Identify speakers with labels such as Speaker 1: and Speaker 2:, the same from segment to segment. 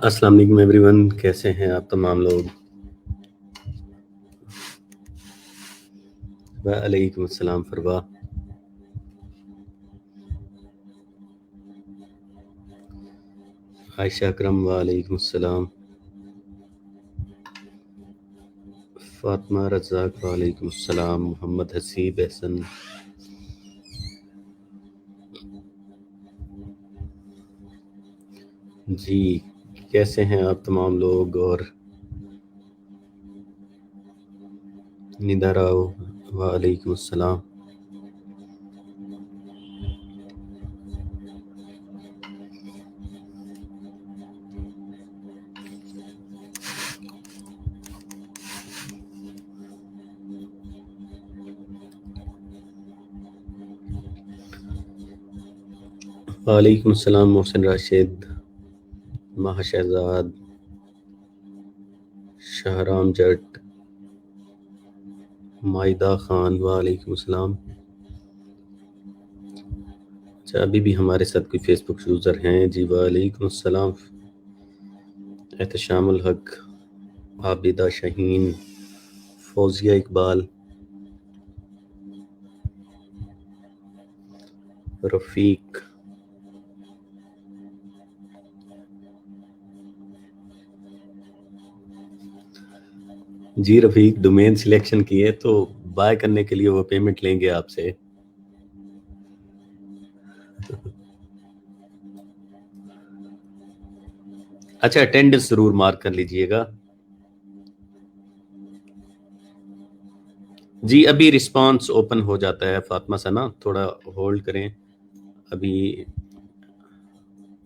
Speaker 1: अस्सलाम वालेकुम एवरीवन, कैसे हैं आप तमाम लोग। वालेकुम अस्सलाम फरवा। आयशा अकरम वालेकुम अस्सलाम। फातिमा रज़ाक वालेकुम अस्सलाम। मोहम्मद हसीब एहसन। जी कैसे हैं आप तमाम लोग। और निदा राव वालेकुम अस्सलाम। वालेकुम अस्सलाम मोहसिन राशिद, माह शहजाद, शाहराम जट, माइदा खान वालेकुम अस्सलाम। अच्छा, अभी भी हमारे साथ कोई फेसबुक यूज़र हैं। जी वालेकुम अस्सलाम। एहतशामुल हक, आबिदा शाहीन, फौजिया इकबाल, रफ़ीक। जी रफ़ीक, डोमेन सिलेक्शन किए तो बाय करने के लिए वो पेमेंट लेंगे आपसे। अच्छा, अटेंडेंस जरूर मार्क कर लीजिएगा। जी अभी रिस्पांस ओपन हो जाता है फातिमा सना, थोड़ा होल्ड करें, अभी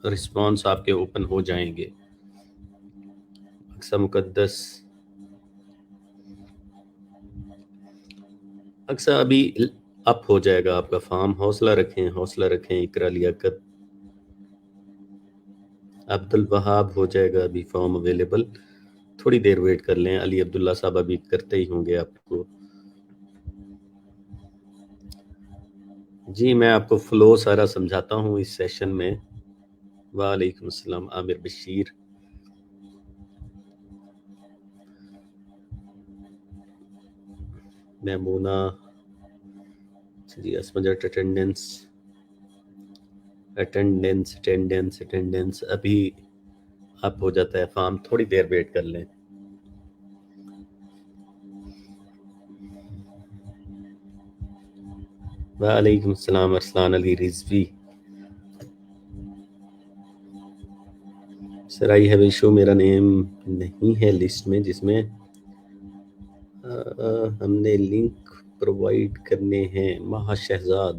Speaker 1: रिस्पांस आपके ओपन हो जाएंगे। अक्सा मुकद्दस, अक्सा अभी अप हो जाएगा आपका फॉर्म, हौसला रखें हौसला रखें। इकरा लियाकत, अब्दुल वहाब हो जाएगा अभी फॉर्म अवेलेबल, थोड़ी देर वेट कर लें। अली अब्दुल्ला साहब अभी करते ही होंगे आपको। जी मैं आपको फ्लो सारा समझाता हूँ इस सेशन में। वालेकुम अस्सलाम आमिर बशीर। मैमूना जी, असमजट अटेंडेंस अटेंडेंस अटेंडेंस अटेंडेंस अभी अप हो जाता है फॉर्म, थोड़ी देर वेट कर लें। वालेकुम अस्सलाम Arsalan Ali Rizvi. Sir I have issue, मेरा नेम नहीं है लिस्ट में जिसमें हमने लिंक प्रोवाइड करने हैं। माह शहजाद,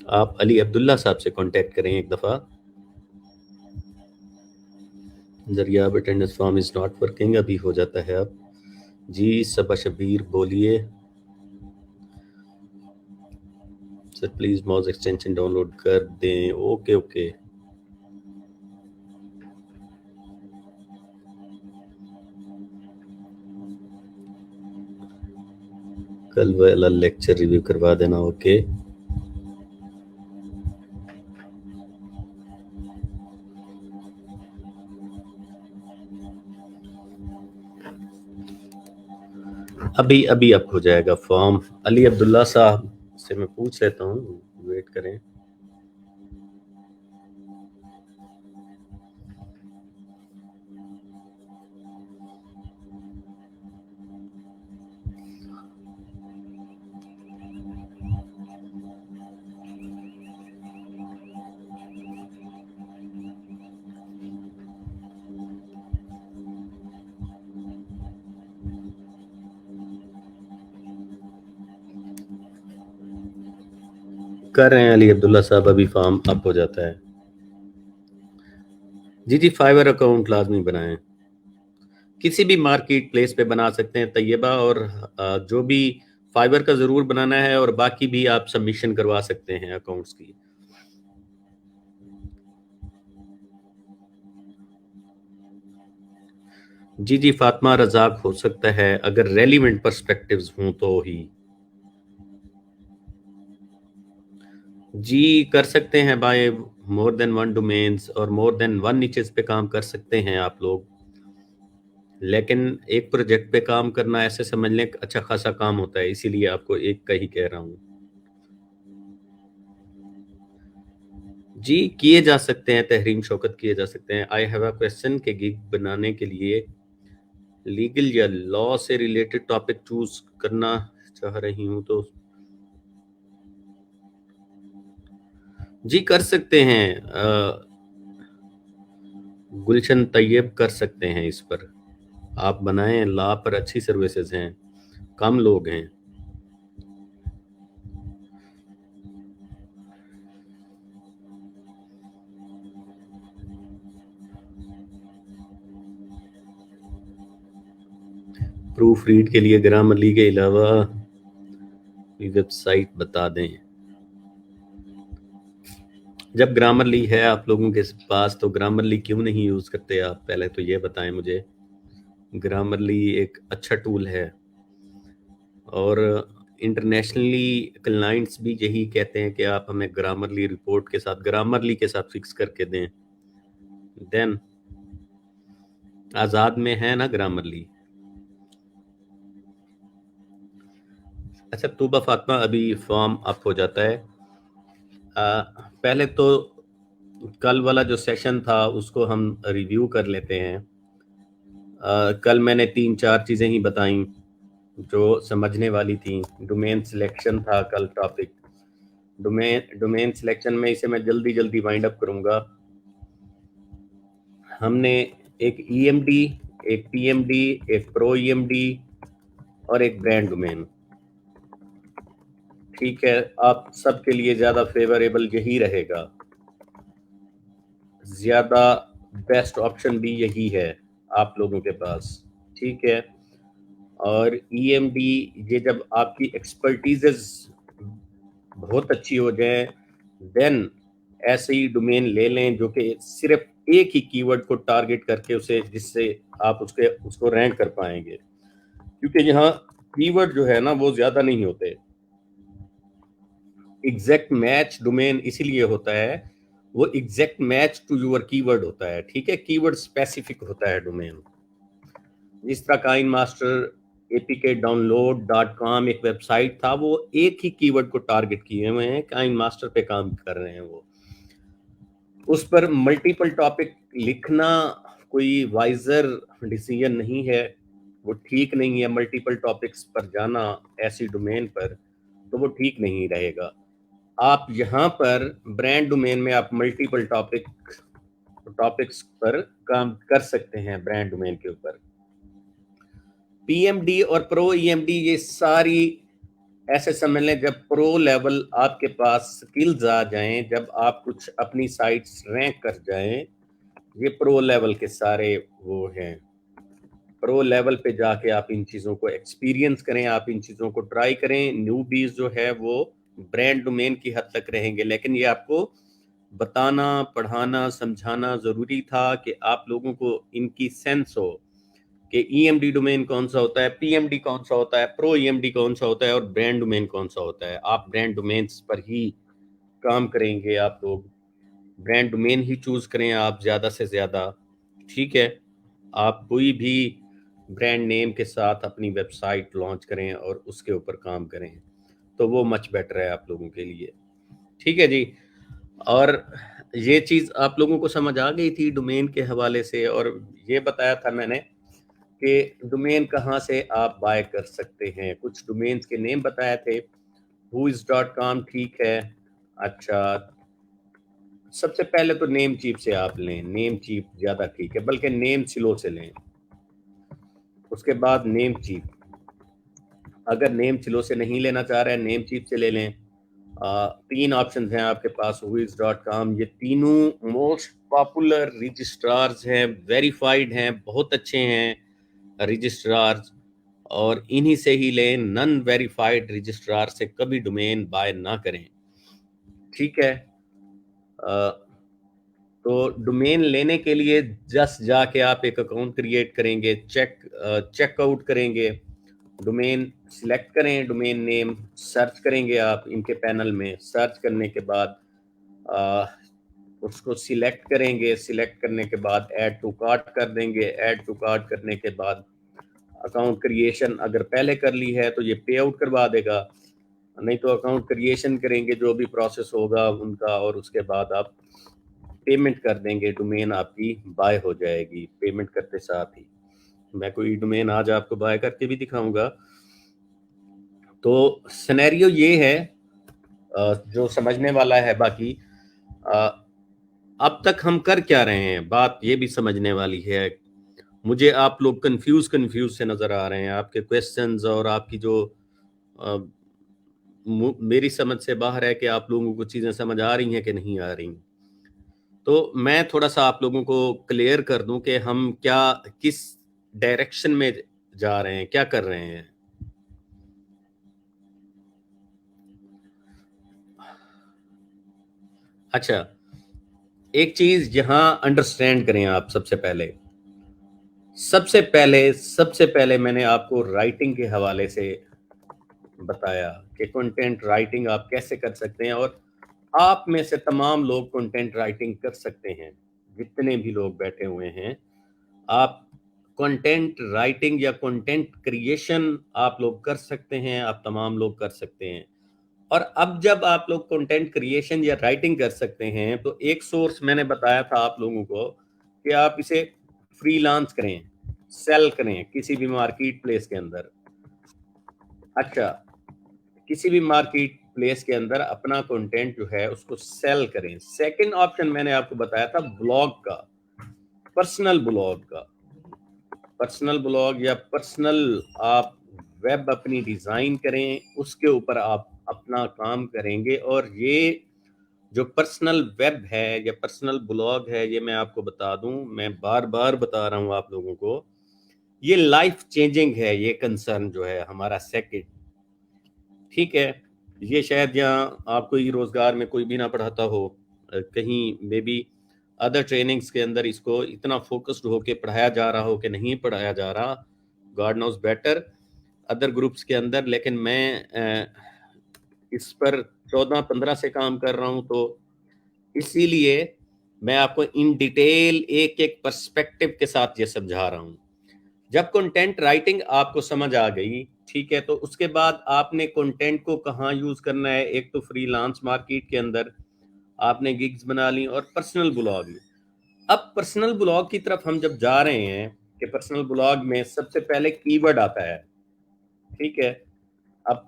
Speaker 1: आप अली अब्दुल्ला साहब से कांटेक्ट करें एक दफ़ा। Zariyab attendance form is not working, अभी हो जाता है अब। जी सबा शबीर बोलिए। Sir please Moj extension download कर दें। Okay okay. कल वाला लेक्चर रिव्यू करवा देना। ओके अभी अभी अप हो जाएगा फॉर्म। अली अब्दुल्ला साहब से मैं पूछ लेता हूँ, वेट करें। कर रहे हैं अली अब्दुल्ला साहब, अभी फॉर्म अप हो जाता है। जी जी फाइवर अकाउंट लाजमी बनाएं, किसी भी मार्केट प्लेस पे बना सकते हैं तैयबा, और जो भी फाइवर का ज़रूर बनाना है, और बाकी भी आप सबमिशन करवा सकते हैं अकाउंट्स की। जी जी फातिमा रज़ाक, हो सकता है अगर रेलिवेंट पर्सपेक्टिव्स हों तो ही। जी कर सकते हैं by more than one domains और मोर देन वन निचेस पे काम कर सकते हैं आप लोग, लेकिन एक प्रोजेक्ट पे काम करना ऐसे समझ लें अच्छा खासा काम होता है, इसीलिए आपको एक का ही कह रहा हूँ। जी किए जा सकते हैं, तहरीम शौकत किए जा सकते हैं। आई हैव अ क्वेश्चन के गिग बनाने के लिए लीगल या लॉ से रिलेटेड टॉपिक चूज करना चाह रही हूँ, तो जी कर सकते हैं। गुलशन तैयब कर सकते हैं इस पर, आप बनाएं। लॉ पर अच्छी सर्विसेज हैं, कम लोग हैं। प्रूफ रीड के लिए ग्रामरली के अलावा वेबसाइट बता दें। जब ग्रामरली है आप लोगों के पास तो ग्रामरली क्यों नहीं यूज करते आप, पहले तो ये बताएं मुझे। ग्रामरली एक अच्छा टूल है और इंटरनेशनली क्लाइंट्स भी यही कहते हैं कि आप हमें ग्रामरली रिपोर्ट के साथ, ग्रामरली के साथ फिक्स करके दें। देन आजाद में है ना ग्रामरली। अच्छा तूबा फातिमा, अभी फॉर्म अप हो जाता है। पहले तो कल वाला जो सेशन था उसको हम रिव्यू कर लेते हैं। कल मैंने 3-4 चीज़ें ही बताई जो समझने वाली थी। डोमेन सिलेक्शन था कल टॉपिक। डोमेन सिलेक्शन में इसे मैं जल्दी जल्दी वाइंड अप करूंगा। हमने एक ईएमडी, एक पीएमडी, एक प्रो ईएमडी और एक ब्रांड डोमेन, ठीक है। आप सबके लिए ज़्यादा फेवरेबल यही रहेगा, ज़्यादा बेस्ट ऑप्शन भी यही है आप लोगों के पास, ठीक है। और ईएमडी, ये जब आपकी एक्सपर्टीजेस बहुत अच्छी हो जाए देन ऐसे ही डोमेन ले लें जो कि सिर्फ एक ही कीवर्ड को टारगेट करके उसे, जिससे आप उसको रैंक कर पाएंगे, क्योंकि यहाँ कीवर्ड जो है ना वो ज्यादा नहीं होते। एग्जैक्ट मैच डोमेन इसीलिए होता है, वो exact match to your keyword होता है, ठीक है। कीवर्ड स्पेसिफिक होता है डोमेन। जिस तरह KineMaster APK download dot com एक वेबसाइट था, वो एक ही कीवर्ड को टारगेट किए हुए हैं, काइन मास्टर पे काम कर रहे हैं वो। उस पर मल्टीपल टॉपिक लिखना कोई वाइजर डिसीजन नहीं है, वो ठीक नहीं है। मल्टीपल टॉपिक्स पर जाना ऐसी डोमेन पर, तो वो ठीक नहीं रहेगा। आप यहाँ पर ब्रांड डोमेन में आप मल्टीपल टॉपिक्स पर काम कर सकते हैं ब्रांड डोमेन के ऊपर। पीएमडी और प्रो ईएमडी ये सारी ऐसे समझ लें, जब प्रो लेवल आपके पास स्किल्स आ जाएं, जब आप कुछ अपनी साइट्स रैंक कर जाएं, ये प्रो लेवल के सारे वो हैं। प्रो लेवल पे जाके आप इन चीज़ों को एक्सपीरियंस करें, आप इन चीज़ों को ट्राई करें। न्यूबीज जो है वो ब्रांड डोमेन की हद तक रहेंगे, लेकिन ये आपको बताना, पढ़ाना, समझाना ज़रूरी था कि आप लोगों को इनकी सेंस हो कि ईएमडी डोमेन कौन सा होता है, पीएमडी कौन सा होता है, प्रो ईएमडी कौन सा होता है और ब्रांड डोमेन कौन सा होता है। आप ब्रांड डोमेन्स पर ही काम करेंगे, आप लोग ब्रांड डोमेन ही चूज करें आप ज़्यादा से ज़्यादा, ठीक है। आप कोई भी ब्रांड नेम के साथ अपनी वेबसाइट लॉन्च करें और उसके ऊपर काम करें, तो वो मच बेटर है आप लोगों के लिए, ठीक है जी। और ये चीज़ आप लोगों को समझ आ गई थी डोमेन के हवाले से, और ये बताया था मैंने कि डोमेन कहाँ से आप बाय कर सकते हैं। कुछ डोमेन्स के नेम बताए थे। whois.com ठीक है। अच्छा, सबसे पहले तो नेम चीप से आप लें, नेम चीप ज़्यादा ठीक है, बल्कि नेम स्लो से लें। उसके बाद नेम चीप, अगर नेम स्लो से नहीं लेना चाह रहे हैं नेम चीप से ले लें। 3 ऑप्शन हैं आपके पास whois.com। ये तीनों मोस्ट पॉपुलर रजिस्ट्रार्स हैं, वेरीफाइड हैं, बहुत अच्छे हैं रजिस्ट्रार्स, और इन्हीं से ही लें। नन वेरीफाइड रजिस्ट्रार से कभी डोमेन बाय ना करें, ठीक है। तो डोमेन लेने के लिए जस्ट जाके आप एक अकाउंट क्रिएट करेंगे, चेकआउट करेंगे, डोमेन सिलेक्ट करें, डोमेन नेम सर्च करेंगे आप इनके पैनल में। सर्च करने के बाद उसको सिलेक्ट करेंगे, सिलेक्ट करने के बाद ऐड टू कार्ट कर देंगे। ऐड टू कार्ट करने के बाद अकाउंट क्रिएशन अगर पहले कर ली है तो ये पे आउट करवा देगा, नहीं तो अकाउंट क्रिएशन करेंगे जो भी प्रोसेस होगा उनका, और उसके बाद आप पेमेंट कर देंगे, डोमेन आपकी बाय हो जाएगी पेमेंट करते साथ ही। मैं कोई डोमेन आज आपको बाय करके भी दिखाऊंगा। तो सिनेरियो ये है जो समझने वाला है। बाकी अब तक हम कर क्या रहे हैं, बात ये भी समझने वाली है। मुझे आप लोग कंफ्यूज से नजर आ रहे हैं, आपके क्वेश्चंस और आपकी जो मेरी समझ से बाहर है कि आप लोगों को चीजें समझ आ रही हैं कि नहीं आ रही। तो मैं थोड़ा सा आप लोगों को क्लियर कर दूं कि हम क्या किस डायरेक्शन में जा रहे हैं, क्या कर रहे हैं। अच्छा, एक चीज यहां अंडरस्टैंड करें आप। सबसे पहले मैंने आपको राइटिंग के हवाले से बताया कि कंटेंट राइटिंग आप कैसे कर सकते हैं, और आप में से तमाम लोग कंटेंट राइटिंग कर सकते हैं। जितने भी लोग बैठे हुए हैं, आप कंटेंट राइटिंग या कंटेंट क्रिएशन आप लोग कर सकते हैं, आप तमाम लोग कर सकते हैं। और अब जब आप लोग कंटेंट क्रिएशन या राइटिंग कर सकते हैं तो एक सोर्स मैंने बताया था आप लोगों को कि आप इसे फ्रीलांस करें, सेल करें किसी भी मार्केट प्लेस के अंदर। अच्छा, किसी भी मार्केट प्लेस के अंदर अपना कंटेंट जो है उसको सेल करें। सेकंड ऑप्शन मैंने आपको बताया था ब्लॉग का, पर्सनल ब्लॉग का। पर्सनल ब्लॉग या पर्सनल आप वेब अपनी डिजाइन करें, उसके ऊपर आप अपना काम करेंगे। और ये जो पर्सनल वेब है या पर्सनल ब्लॉग है, ये मैं आपको बता दूं, मैं बार बार बता रहा हूं आप लोगों को, ये लाइफ चेंजिंग है। ये कंसर्न जो है हमारा सेकंड, ठीक है, ये शायद यहाँ आपको ही रोजगार में कोई भी ना पढ़ाता हो, कहीं मे बी अदर ट्रेनिंग्स के अंदर इसको इतना फोकस्ड होके पढ़ाया जा रहा हो कि नहीं पढ़ाया जा रहा, God knows better, other groups के अंदर। लेकिन मैं इस पर 14-15 से काम कर रहा हूँ, तो इसीलिए मैं आपको इन डिटेल एक एक पर्सपेक्टिव के साथ ये समझा रहा हूँ। जब कंटेंट राइटिंग आपको समझ आ गई, ठीक है, तो उसके बाद आपने कंटेंट को कहाँ यूज करना है। एक तो फ्रीलांस मार्केट के अंदर आपने गिग्स बना ली, और पर्सनल ब्लॉग में। अब पर्सनल ब्लॉग की तरफ हम जब जा रहे हैं कि पर्सनल ब्लॉग में सबसे पहले कीवर्ड आता है, ठीक है। अब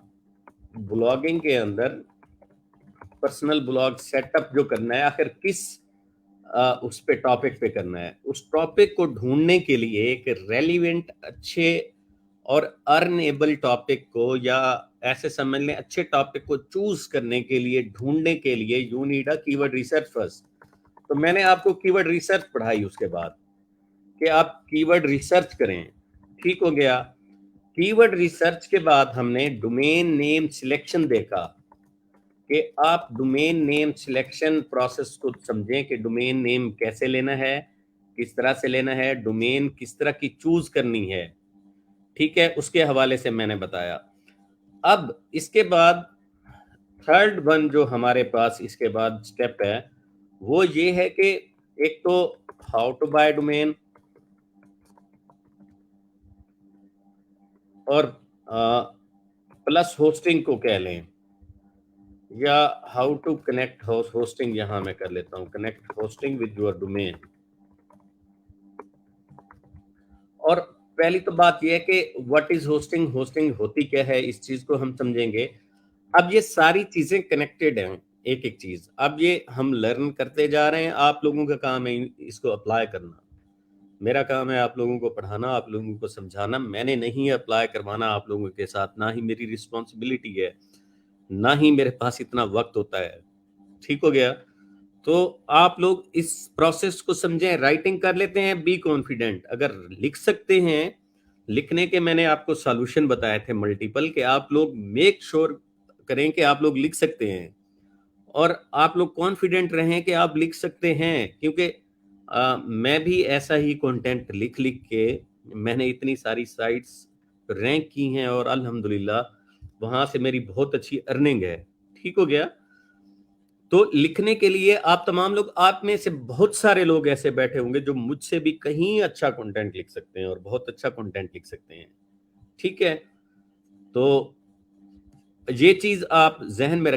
Speaker 1: ब्लॉगिंग के अंदर पर्सनल ब्लॉग सेटअप जो करना है, आखिर किस उस पे टॉपिक पे करना है, उस टॉपिक को ढूंढने के लिए एक रेलिवेंट अच्छे और अर्नेबल टॉपिक को, या ऐसे समझ लें अच्छे टॉपिक को चूज करने के लिए, ढूंढने के लिए you need a keyword research first. तो मैंने आपको कीवर्ड रिसर्च पढ़ाई उसके बाद कि आप कीवर्ड रिसर्च करें, ठीक हो गया। कीवर्ड रिसर्च के बाद हमने डोमेन नेम सिलेक्शन देखा कि आप डोमेन नेम सिलेक्शन प्रोसेस को समझें कि डोमेन नेम कैसे लेना है, किस तरह से लेना है, डोमेन किस तरह की चूज करनी है, ठीक है, उसके हवाले से मैंने बताया। अब इसके बाद थर्ड वन जो हमारे पास इसके बाद स्टेप है, वो ये है कि एक तो हाउ टू बाय डोमेन, और प्लस होस्टिंग को कह लें, या हाउ टू कनेक्ट होस्टिंग, यहां मैं कर लेता हूं connect hosting with your domain. और पहली तो बात यह है कि व्हाट इज होस्टिंग, होस्टिंग होती क्या है, इस चीज को हम समझेंगे। अब ये सारी चीजें कनेक्टेड हैं, एक एक चीज। अब ये हम लर्न करते जा रहे हैं, आप लोगों का काम है इसको अप्लाई करना। मेरा काम है आप लोगों को पढ़ाना, आप लोगों को समझाना। मैंने नहीं अप्लाई करवाना आप लोगों के साथ, ना ही मेरी रिस्पॉन्सिबिलिटी है, ना ही मेरे पास इतना वक्त होता है, ठीक हो गया। तो आप लोग इस प्रोसेस को समझें, राइटिंग कर लेते हैं, बी कॉन्फिडेंट। अगर लिख सकते हैं, लिखने के मैंने आपको सॉल्यूशन बताए थे मल्टीपल, कि आप लोग मेक श्योर करें कि आप लोग लिख सकते हैं, और आप लोग कॉन्फिडेंट रहें कि आप लिख सकते हैं। क्योंकि मैं भी ऐसा ही कंटेंट लिख लिख के मैंने इतनी सारी साइट्स रैंक की हैं और अल्हम्दुलिल्लाह वहां से मेरी बहुत अच्छी अर्निंग है। ठीक हो गया। तो लिखने के लिए आप तमाम लोग, आप में से बहुत सारे लोग ऐसे बैठे होंगे जो मुझसे भी कहीं अच्छा कंटेंट लिख सकते हैं और बहुत अच्छा कंटेंट लिख सकते हैं। ठीक है, तो ये चीज आप जहन में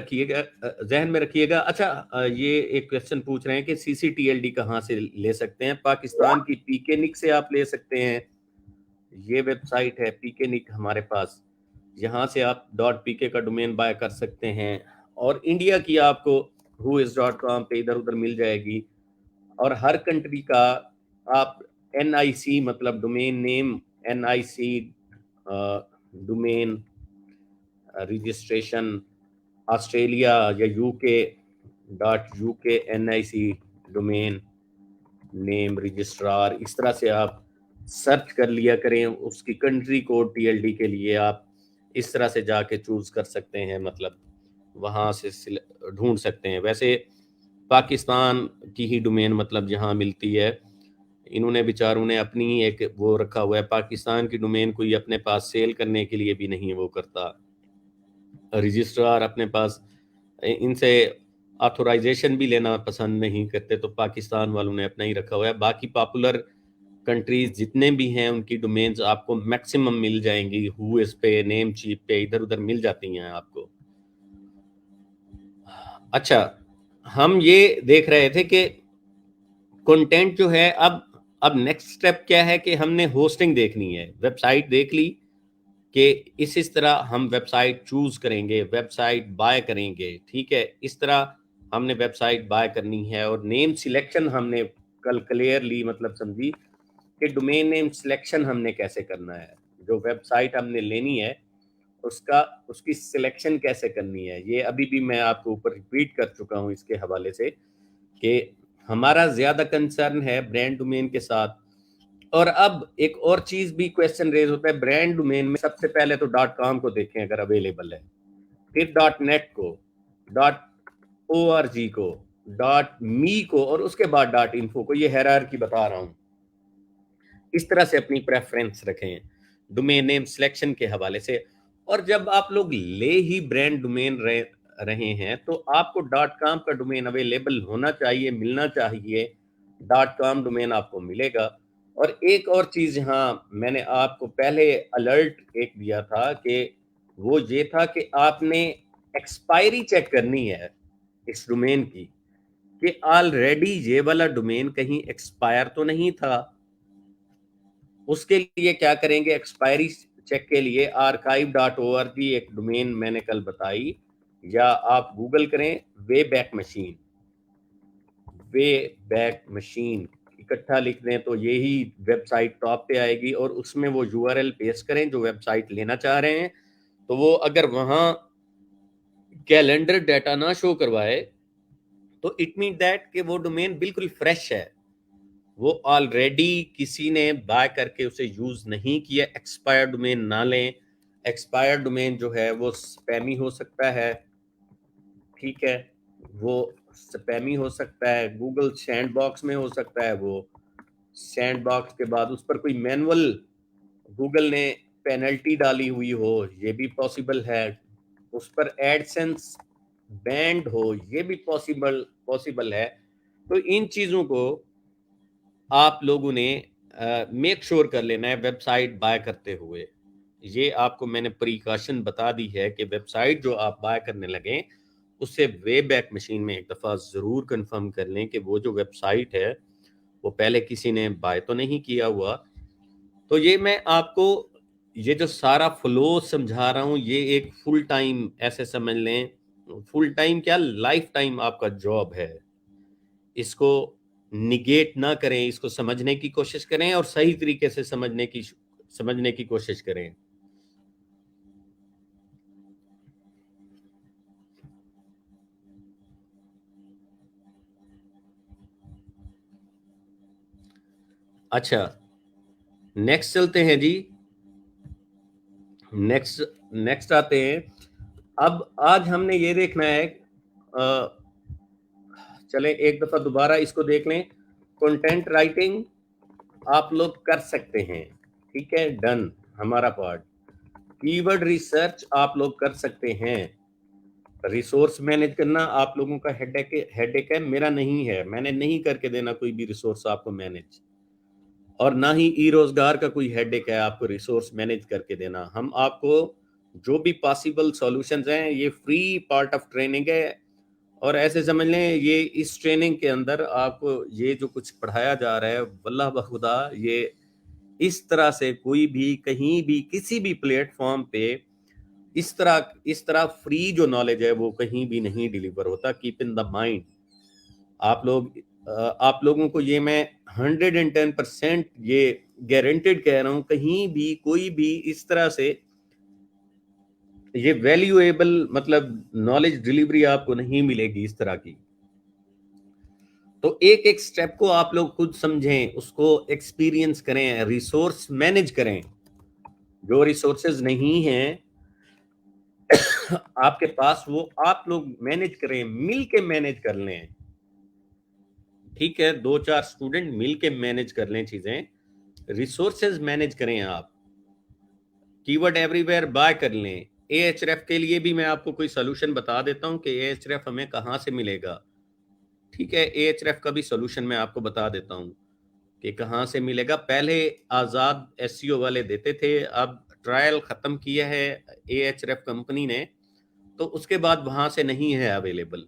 Speaker 1: रखिएगा। अच्छा, ये एक क्वेश्चन पूछ रहे हैं कि सीसीटीएलडी कहाँ से ले सकते हैं? पाकिस्तान की पीके निक से आप ले सकते हैं। ये वेबसाइट है पीके निक हमारे पास, यहाँ से आप .pk का डोमेन बाय कर सकते हैं। और इंडिया की आपको whois.com पे इधर उधर मिल जाएगी। और हर कंट्री का आप NIC मतलब domain name, NIC domain registration, Australia या UK NIC domain name registrar, इस तरह से आप सर्च कर लिया करें। उसकी कंट्री कोड TLD के लिए आप इस तरह से जाके चूज कर सकते हैं, मतलब वहां से ढूंढ सकते हैं। वैसे पाकिस्तान की ही डोमेन मतलब जहां मिलती है, इन्होंने बेचारों ने अपनी एक वो रखा हुआ है। पाकिस्तान की डोमेन कोई अपने पास सेल करने के लिए भी नहीं वो करता, रजिस्ट्रार अपने पास इनसे ऑथोराइजेशन भी लेना पसंद नहीं करते, तो पाकिस्तान वालों ने अपना ही रखा हुआ है। बाकी पॉपुलर कंट्रीज जितने भी हैं उनकी डोमेन्स आपको मैक्सिमम मिल जाएंगी, हुइस पे, नेम चीप पे, इधर उधर मिल जाती हैं आपको। अच्छा, हम ये देख रहे थे कि कंटेंट जो है, अब नेक्स्ट स्टेप क्या है कि हमने होस्टिंग देखनी है। वेबसाइट देख ली कि इस तरह हम वेबसाइट चूज करेंगे, वेबसाइट बाय करेंगे। ठीक है, इस तरह हमने वेबसाइट बाय करनी है। और नेम सिलेक्शन हमने कल क्लियरली मतलब समझी कि डोमेन नेम सिलेक्शन हमने कैसे करना है। जो वेबसाइट हमने लेनी है उसकी सिलेक्शन कैसे करनी है, ये अभी भी मैं आपको ऊपर रिपीट कर चुका हूं इसके हवाले से कि हमारा ज्यादा कंसर्न है ब्रांड डोमेन के साथ। और अब एक और चीज भी क्वेश्चन रेज होता है ब्रांड डोमेन में। सबसे पहले तो .com को देखें अगर अवेलेबल है, फिर .net को, .org को, .me को, और उसके बाद .info को। ये हायरार्की बता रहा हूं। इस तरह से अपनी प्रेफरेंस रखें डोमेन नेम सिलेक्शन के हवाले से। और जब आप लोग ले ही ब्रांड डोमेन रहे हैं तो आपको .com का डोमेन अवेलेबल होना चाहिए, मिलना चाहिए। .com डोमेन आपको मिलेगा। और एक और चीज यहाँ मैंने आपको पहले अलर्ट एक दिया था कि वो ये था कि आपने एक्सपायरी चेक करनी है इस डोमेन की, कि ऑलरेडी ये वाला डोमेन कहीं एक्सपायर तो नहीं था। उसके लिए क्या करेंगे, एक्सपायरी चेक के लिए archive.org एक डोमेन मैंने कल बताई, या आप गूगल करें वे बैक मशीन इकट्ठा लिख दें तो यही वेबसाइट टॉप पे आएगी। और उसमें वो URL पेस्ट करें जो वेबसाइट लेना चाह रहे हैं। तो वो अगर वहां कैलेंडर डाटा ना शो करवाए तो इट मीन दैट कि वो डोमेन बिल्कुल फ्रेश है, वो ऑलरेडी किसी ने बाय करके उसे यूज नहीं किया। एक्सपायर्ड डोमेन ना लें। एक्सपायर्ड डोमेन जो है वो स्पैमी हो सकता है। ठीक है, वो स्पैमी हो सकता है, गूगल सैंडबॉक्स में हो सकता है। वो सैंडबॉक्स के बाद उस पर कोई मैनुअल गूगल ने पेनल्टी डाली हुई हो, ये भी पॉसिबल है। उस पर एडसेंस बैंड हो, ये भी पॉसिबल है। तो इन चीजों को आप लोगों ने मेक श्योर कर लेना है वेबसाइट बाय करते हुए। ये आपको मैंने प्रिकॉशन बता दी है कि वेबसाइट जो आप बाय करने लगे उससे वे बैक मशीन में एक दफ़ा ज़रूर कंफर्म कर लें कि वो जो वेबसाइट है वो पहले किसी ने बाय तो नहीं किया हुआ। तो ये मैं आपको ये जो सारा फ्लो समझा रहा हूँ, ये एक फुल टाइम ऐसे समझ लें, फुल टाइम क्या, लाइफ टाइम आपका जॉब है। इसको निगेट ना करें, इसको समझने की कोशिश करें और सही तरीके से समझने की कोशिश करें। अच्छा, नेक्स्ट चलते हैं जी। नेक्स्ट आते हैं। अब आज हमने ये देखना है, चलें एक दफा दोबारा इसको देख लें। कंटेंट राइटिंग आप लोग कर सकते हैं, ठीक है, डन हमारा पार्ट। कीवर्ड रिसर्च आप लोग कर सकते हैं। रिसोर्स मैनेज करना आप लोगों का हेडेक है, मेरा नहीं है। मैंने नहीं करके देना कोई भी रिसोर्स आपको मैनेज, और ना ही ई रोजगार का कोई हेडेक है आपको रिसोर्स मैनेज करके देना। हम आपको जो भी पॉसिबल सॉल्यूशंस हैं, ये फ्री पार्ट ऑफ ट्रेनिंग है, और ऐसे समझ लें ये इस ट्रेनिंग के अंदर आपको ये जो कुछ पढ़ाया जा रहा है, वल्लाह बखुदा ये इस तरह से कोई भी कहीं भी किसी भी प्लेटफॉर्म पे इस तरह फ्री जो नॉलेज है वो कहीं भी नहीं डिलीवर होता। Keep in the mind. आप लोगों को ये मैं 110% ये गारंटेड कह रहा हूं, कहीं भी कोई भी इस तरह से ये वैल्यूएबल मतलब नॉलेज डिलीवरी आपको नहीं मिलेगी इस तरह की। तो एक एक स्टेप को आप लोग खुद समझें, उसको एक्सपीरियंस करें, रिसोर्स मैनेज करें। जो रिसोर्सेज नहीं हैं आपके पास, वो आप लोग मैनेज करें, मिल के मैनेज कर लें। ठीक है, 2-4 स्टूडेंट मिल के मैनेज कर लें चीजें, रिसोर्सेज मैनेज करें आप, कीवर्ड एवरीवेयर बाय कर लें। एएचआरएफ के लिए भी मैं आपको कोई सोल्यूशन बता देता हूं कि एएचआरएफ हमें कहां से मिलेगा। ठीक है, एएचआरएफ का भी सोल्यूशन मैं आपको बता देता हूं कि कहां से मिलेगा। पहले आजाद एसईओ वाले देते थे, अब ट्रायल खत्म किया है एएचआरएफ कंपनी ने, तो उसके बाद वहां से नहीं है अवेलेबल।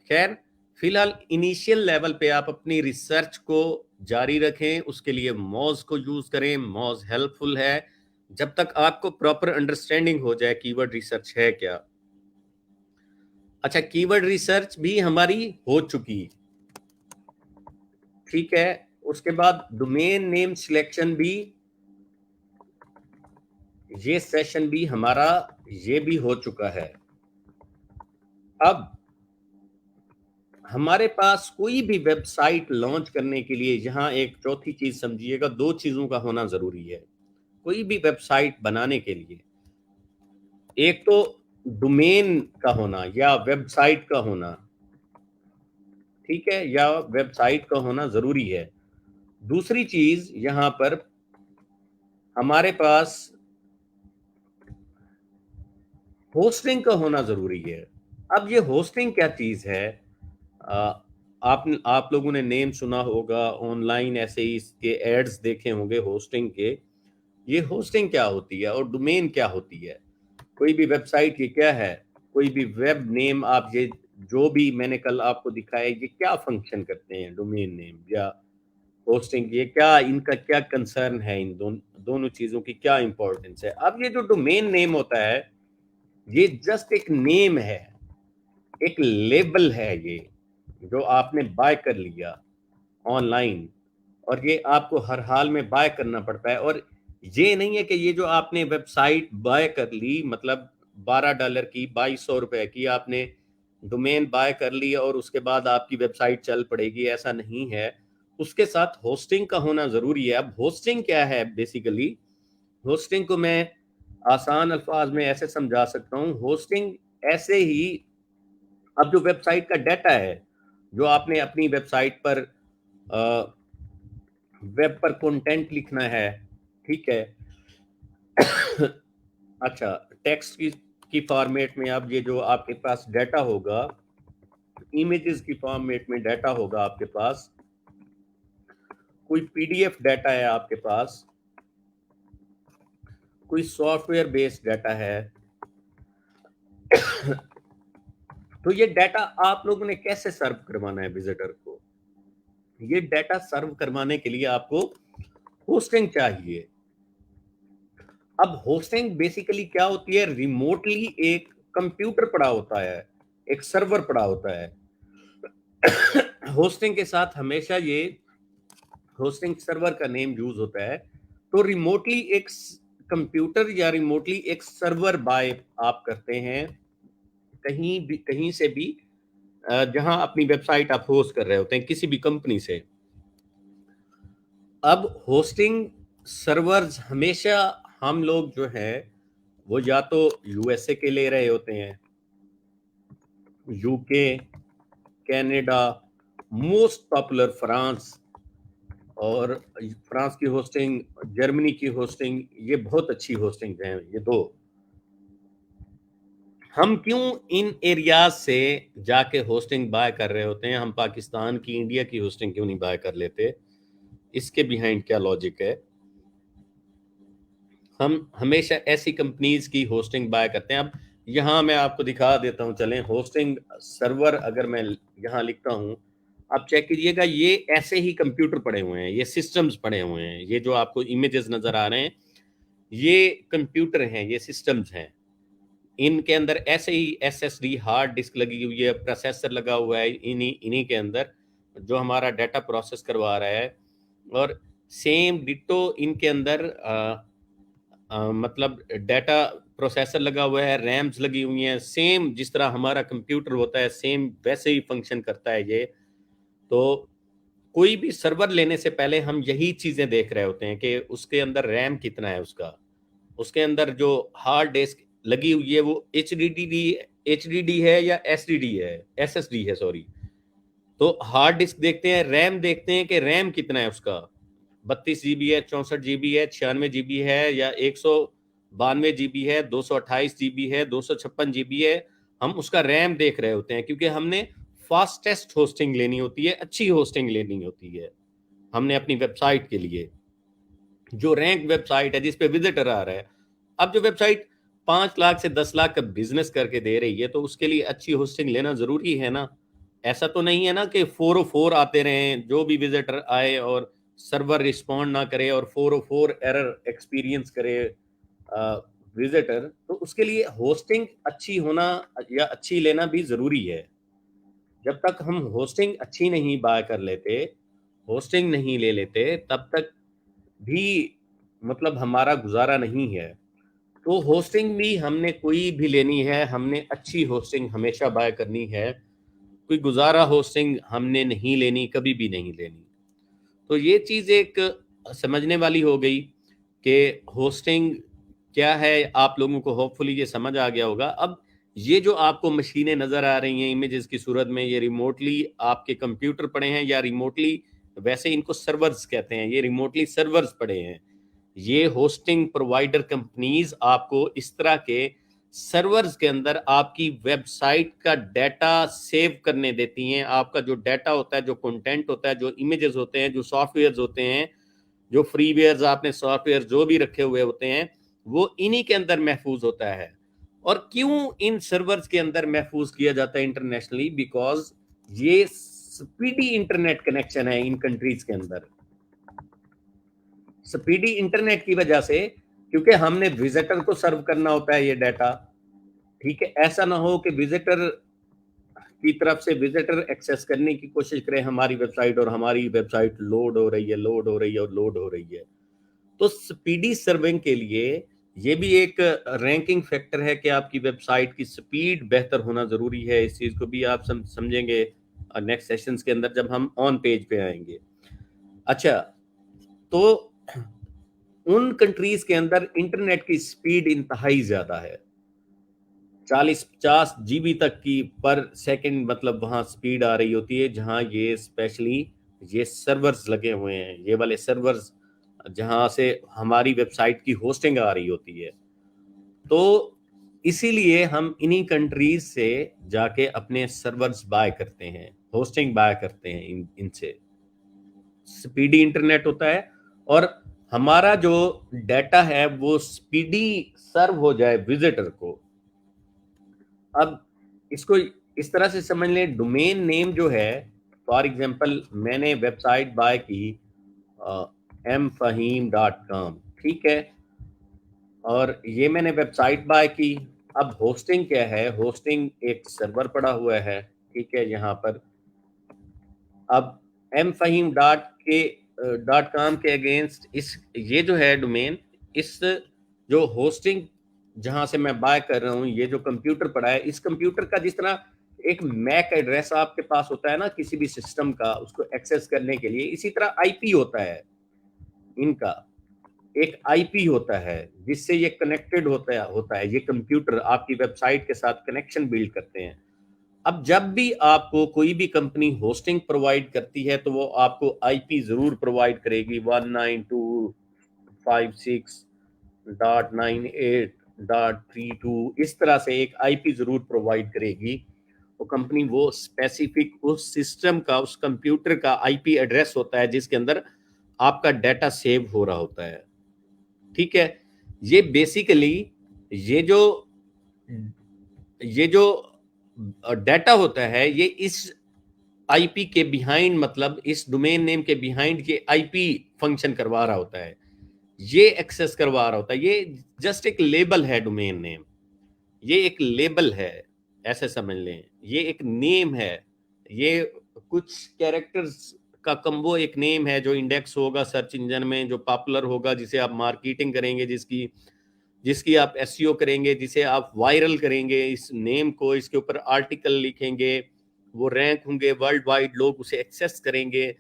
Speaker 1: खैर, फिलहाल इनिशियल लेवल पे आप अपनी रिसर्च को जारी रखें, उसके लिए मॉज को यूज करें। मॉज हेल्पफुल है जब तक आपको प्रॉपर अंडरस्टैंडिंग हो जाए कीवर्ड रिसर्च है क्या। अच्छा, कीवर्ड रिसर्च भी हमारी हो चुकी, ठीक है। उसके बाद डोमेन नेम सिलेक्शन भी, ये सेशन भी हमारा ये भी हो चुका है। अब हमारे पास कोई भी वेबसाइट लॉन्च करने के लिए यहाँ एक चौथी चीज समझिएगा, 2 चीजों का होना जरूरी है कोई भी वेबसाइट बनाने के लिए। एक तो डोमेन का होना या वेबसाइट का होना, ठीक है, या वेबसाइट का होना जरूरी है। दूसरी चीज यहां पर हमारे पास होस्टिंग का होना जरूरी है। अब ये होस्टिंग क्या चीज है? आप लोगों ने नेम सुना होगा, ऑनलाइन ऐसे ही इसके एड्स देखे होंगे होस्टिंग के। ये होस्टिंग क्या होती है और डोमेन क्या होती है? कोई भी वेबसाइट ये क्या है, कोई भी वेब नेम आप ये जो भी मैंने कल आपको दिखाया, ये क्या फंक्शन करते हैं, डोमेन नेम या होस्टिंग, ये क्या इनका क्या कंसर्न है, इन दोनों चीजों की क्या इंपॉर्टेंस है। अब ये जो डोमेन नेम होता है, ये जस्ट एक नेम है, एक लेबल है, ये जो आपने बाय कर लिया ऑनलाइन, और ये आपको हर हाल में बाय करना पड़ता है। और ये नहीं है कि ये जो आपने वेबसाइट बाय कर ली, मतलब $12 की, ₹2200 की आपने डोमेन बाय कर ली और उसके बाद आपकी वेबसाइट चल पड़ेगी, ऐसा नहीं है। उसके साथ होस्टिंग का होना जरूरी है। अब होस्टिंग क्या है? बेसिकली होस्टिंग को मैं आसान अल्फाज में ऐसे समझा सकता हूँ। होस्टिंग ऐसे ही, अब जो वेबसाइट का डाटा है, जो आपने अपनी वेबसाइट पर वेब पर कंटेंट लिखना है, ठीक है। अच्छा, टेक्स्ट की फॉर्मेट में, अब ये जो आपके पास डाटा होगा, इमेजेस की फॉर्मेट में डाटा होगा आपके पास, कोई पीडीएफ डाटा है आपके पास, कोई सॉफ्टवेयर बेस्ड डाटा है। तो ये डाटा आप लोगों ने कैसे सर्व करवाना है विजिटर को? ये डाटा सर्व करवाने के लिए आपको होस्टिंग चाहिए। अब होस्टिंग बेसिकली क्या होती है? रिमोटली एक कंप्यूटर पड़ा होता है, एक सर्वर पड़ा होता है। होस्टिंग के साथ हमेशा ये होस्टिंग सर्वर का नेम यूज होता है। तो रिमोटली एक कंप्यूटर या रिमोटली एक सर्वर बाय आप करते हैं, कहीं से भी, जहां अपनी वेबसाइट आप होस्ट कर रहे होते हैं किसी भी कंपनी से। अब होस्टिंग सर्वर्स हमेशा हम लोग जो है वो या तो यूएसए के ले रहे होते हैं, UK, Canada, most popular France, اور فرانس کی ہوسٹنگ، جرمنی کی ہوسٹنگ، یہ بہت اچھی ہوسٹنگ ہیں یہ دو. ہم کیوں ان ایریاز سے جا کے ہوسٹنگ بائی کر رہے ہوتے ہیں؟ ہم پاکستان کی، انڈیا کی ہوسٹنگ کیوں نہیں بائی کر لیتے؟ اس کے بیہائنڈ کیا لاجک ہے؟ ہم ہمیشہ ایسی کمپنیز کی ہوسٹنگ بائی کرتے ہیں. اب یہاں میں آپ کو دکھا دیتا ہوں، چلیں ہوسٹنگ سرور اگر میں یہاں لکھتا ہوں، آپ چیک کیجئے گا، یہ ایسے ہی کمپیوٹر پڑے ہوئے ہیں، یہ سسٹمز پڑے ہوئے ہیں، یہ جو آپ کو امیجز نظر آ رہے ہیں یہ کمپیوٹر ہیں، یہ سسٹمز ہیں. ان کے اندر ایسے ہی S S D hard disk لگی ہوئی ہے، پروسیسر لگا ہوا ہے انہی کے اندر جو ہمارا ڈیٹا پروسیس کروا رہا ہے. اور سیم ڈٹو ان کے اندر مطلب ڈیٹا پروسیسر لگا ہوا ہے، ریمز لگی ہوئی ہیں، سیم جس طرح ہمارا کمپیوٹر ہوتا ہے سیم ویسے ہی فنکشن کرتا ہے یہ. تو کوئی بھی سرور لینے سے پہلے ہم یہی چیزیں دیکھ رہے ہوتے ہیں کہ اس کے اندر ریم کتنا ہے، اس کے اندر جو ہارڈ ڈسک لگی ہوئی ہے وہ ایچ ڈی ڈی ہے یا ایس ڈی ڈی ہے، ایس ایس ڈی ہے سوری. تو ہارڈ ڈسک دیکھتے ہیں، ریم دیکھتے ہیں کہ ریم کتنا ہے اس کا، 32 GB ہے، 64 GB ہے، 96 GB ہے، یا 192 GB ہے، 228 GB ہے، 256 GB ہے. ہم اس کا ریم دیکھ رہے ہوتے ہیں کیونکہ ہم نے فاسٹسٹ ہوسٹنگ لینی ہوتی ہے، اچھی ہوسٹنگ لینی ہوتی ہے ہم نے اپنی ویب سائٹ کے لیے، جو رینک ویب سائٹ ہے جس پہ وزٹر آ رہا ہے. اب جو ویب سائٹ 5 لاکھ سے 10 لاکھ کا بزنس کر کے دے رہی ہے تو اس کے لیے اچھی ہوسٹنگ لینا ضروری ہے نا. ایسا تو نہیں ہے نا کہ 404 آتے رہیں، جو بھی وزٹر آئے اور سرور رسپونڈ نہ کرے اور 404 ایرر ایکسپیرینس کرے وزٹر. تو اس کے لیے ہوسٹنگ اچھی ہونا یا اچھی لینا بھی ضروری ہے. جب تک ہم ہوسٹنگ اچھی نہیں بائی کر لیتے، ہوسٹنگ نہیں لے لیتے، تب تک بھی مطلب ہمارا گزارا نہیں ہے. تو ہوسٹنگ بھی ہم نے کوئی بھی لینی ہے، ہم نے اچھی ہوسٹنگ ہمیشہ بائی کرنی ہے، کوئی گزارا ہوسٹنگ ہم نے نہیں لینی، کبھی بھی نہیں لینی. تو یہ چیز ایک سمجھنے والی ہو گئی کہ ہوسٹنگ کیا ہے. آپ لوگوں کو ہوپ فلی یہ سمجھ آ گیا ہوگا. اب یہ جو آپ کو مشینیں نظر آ رہی ہیں امیجز کی صورت میں، یہ ریموٹلی آپ کے کمپیوٹر پڑے ہیں یا ریموٹلی، ویسے ان کو سرورز کہتے ہیں، یہ ریموٹلی سرورز پڑے ہیں. یہ ہوسٹنگ پرووائڈر کمپنیز آپ کو اس طرح کے سرورز کے اندر آپ کی ویب سائٹ کا ڈیٹا سیو کرنے دیتی ہیں. آپ کا جو ڈیٹا ہوتا ہے، جو کنٹینٹ ہوتا ہے، جو امیجز ہوتے ہیں، جو سافٹ ویئرز ہوتے ہیں، جو فری ویئرز آپ نے سافٹ ویئر جو بھی رکھے ہوئے ہوتے ہیں، وہ انہی کے اندر محفوظ ہوتا ہے. اور کیوں ان سرورز کے اندر محفوظ کیا جاتا ہے انٹرنیشنلی؟ بیکاز یہ سپیڈی انٹرنیٹ کنیکشن ہے ان کنٹریز کے اندر. سپیڈی انٹرنیٹ کی وجہ سے، کیونکہ ہم نے وزٹر کو سرو کرنا ہوتا ہے یہ ڈیٹا، ٹھیک ہے. ایسا نہ ہو کہ وزٹر کی طرف سے وزٹر ایکسس کرنے کی کوشش کرے ہماری ویب سائٹ، اور ہماری ویب سائٹ لوڈ ہو رہی ہے، لوڈ ہو رہی ہے اور لوڈ ہو رہی ہے. تو سپیڈی سرونگ کے لیے یہ بھی ایک رینکنگ فیکٹر ہے کہ آپ کی ویب سائٹ کی سپیڈ بہتر ہونا ضروری ہے. اس چیز کو بھی آپ سمجھیں گے نیکسٹ سیشنز کے اندر جب ہم آن پیج پہ آئیں گے. اچھا، تو ان کنٹریز کے اندر انٹرنیٹ کی سپیڈ انتہائی زیادہ ہے، 40-50 GB تک کی پر سیکنڈ مطلب وہاں سپیڈ آ رہی ہوتی ہے، جہاں یہ اسپیشلی یہ سرورز لگے ہوئے ہیں، یہ والے سرورز جہاں سے ہماری ویب سائٹ کی ہوسٹنگ آ رہی ہوتی ہے. تو اسی لیے ہم انہی کنٹریز سے جا کے اپنے سرورز بائی کرتے ہیں، ہوسٹنگ بائی کرتے ہیں ان سے. سپیڈی انٹرنیٹ ہوتا ہے اور ہمارا جو ڈیٹا ہے وہ سپیڈی سرو ہو جائے وزٹر کو. اب اس کو اس طرح سے سمجھ لیں، ڈومین نیم جو ہے، فار ایگزامپل میں نے ویب سائٹ بائی کی mfahim.com، ٹھیک ہے، اور یہ میں نے ویب سائٹ بائی کی. اب ہوسٹنگ کیا ہے؟ ہوسٹنگ ایک سرور پڑا ہوا ہے، ٹھیک ہے، یہاں پر. اب mfahim.com کے اگینسٹ یہ جو ہے ڈومین، اس جو ہوسٹنگ جہاں سے میں بائی کر رہا ہوں، یہ جو کمپیوٹر پڑا ہے، اس کمپیوٹر کا جس طرح ایک میک ایڈریس آپ کے پاس ہوتا ہے نا کسی بھی سسٹم کا، اس کو ایکسس کرنے کے لیے، اسی طرح آئی پی ہوتا ہے ان کا. ایک آئی پی ہوتا ہے جس سے یہ کنیکٹڈ ہوتا ہے. یہ کمپیوٹر آپ کی ویب سائٹ کے ساتھ کنیکشن بلڈ کرتے ہیں. अब जब भी आपको कोई भी कंपनी होस्टिंग प्रोवाइड करती है तो वो आपको आईपी जरूर प्रोवाइड करेगी 192.56.98.32 इस तरह से एक आईपी जरूर प्रोवाइड करेगी वो कंपनी। वो स्पेसिफिक उस सिस्टम का, उस कंप्यूटर का आईपी एड्रेस होता है जिसके अंदर आपका डाटा सेव हो रहा होता है। ठीक है, ये बेसिकली ये जो डाटा होता है ये इस आईपी के बिहाइंड, मतलब इस डोमेन नेम के बिहाइंड ये आईपी फंक्शन करवा रहा होता है, ये एक्सेस करवा रहा होता है। ये जस्ट एक लेबल है, डोमेन नेम ये एक लेबल है, ऐसे समझ लें। ये एक नेम है, ये कुछ कैरेक्टर्स का कम्बो एक नेम है जो इंडेक्स होगा सर्च इंजन में, जो पॉपुलर होगा, जिसे आप मार्केटिंग करेंगे, जिसकी आप एसईओ करेंगे, जिसे आप वायरल करेंगे, इस नेम को, इसके ऊपर आर्टिकल लिखेंगे, वो रैंक होंगे वर्ल्ड वाइड, लोग उसे एक्सेस करेंगे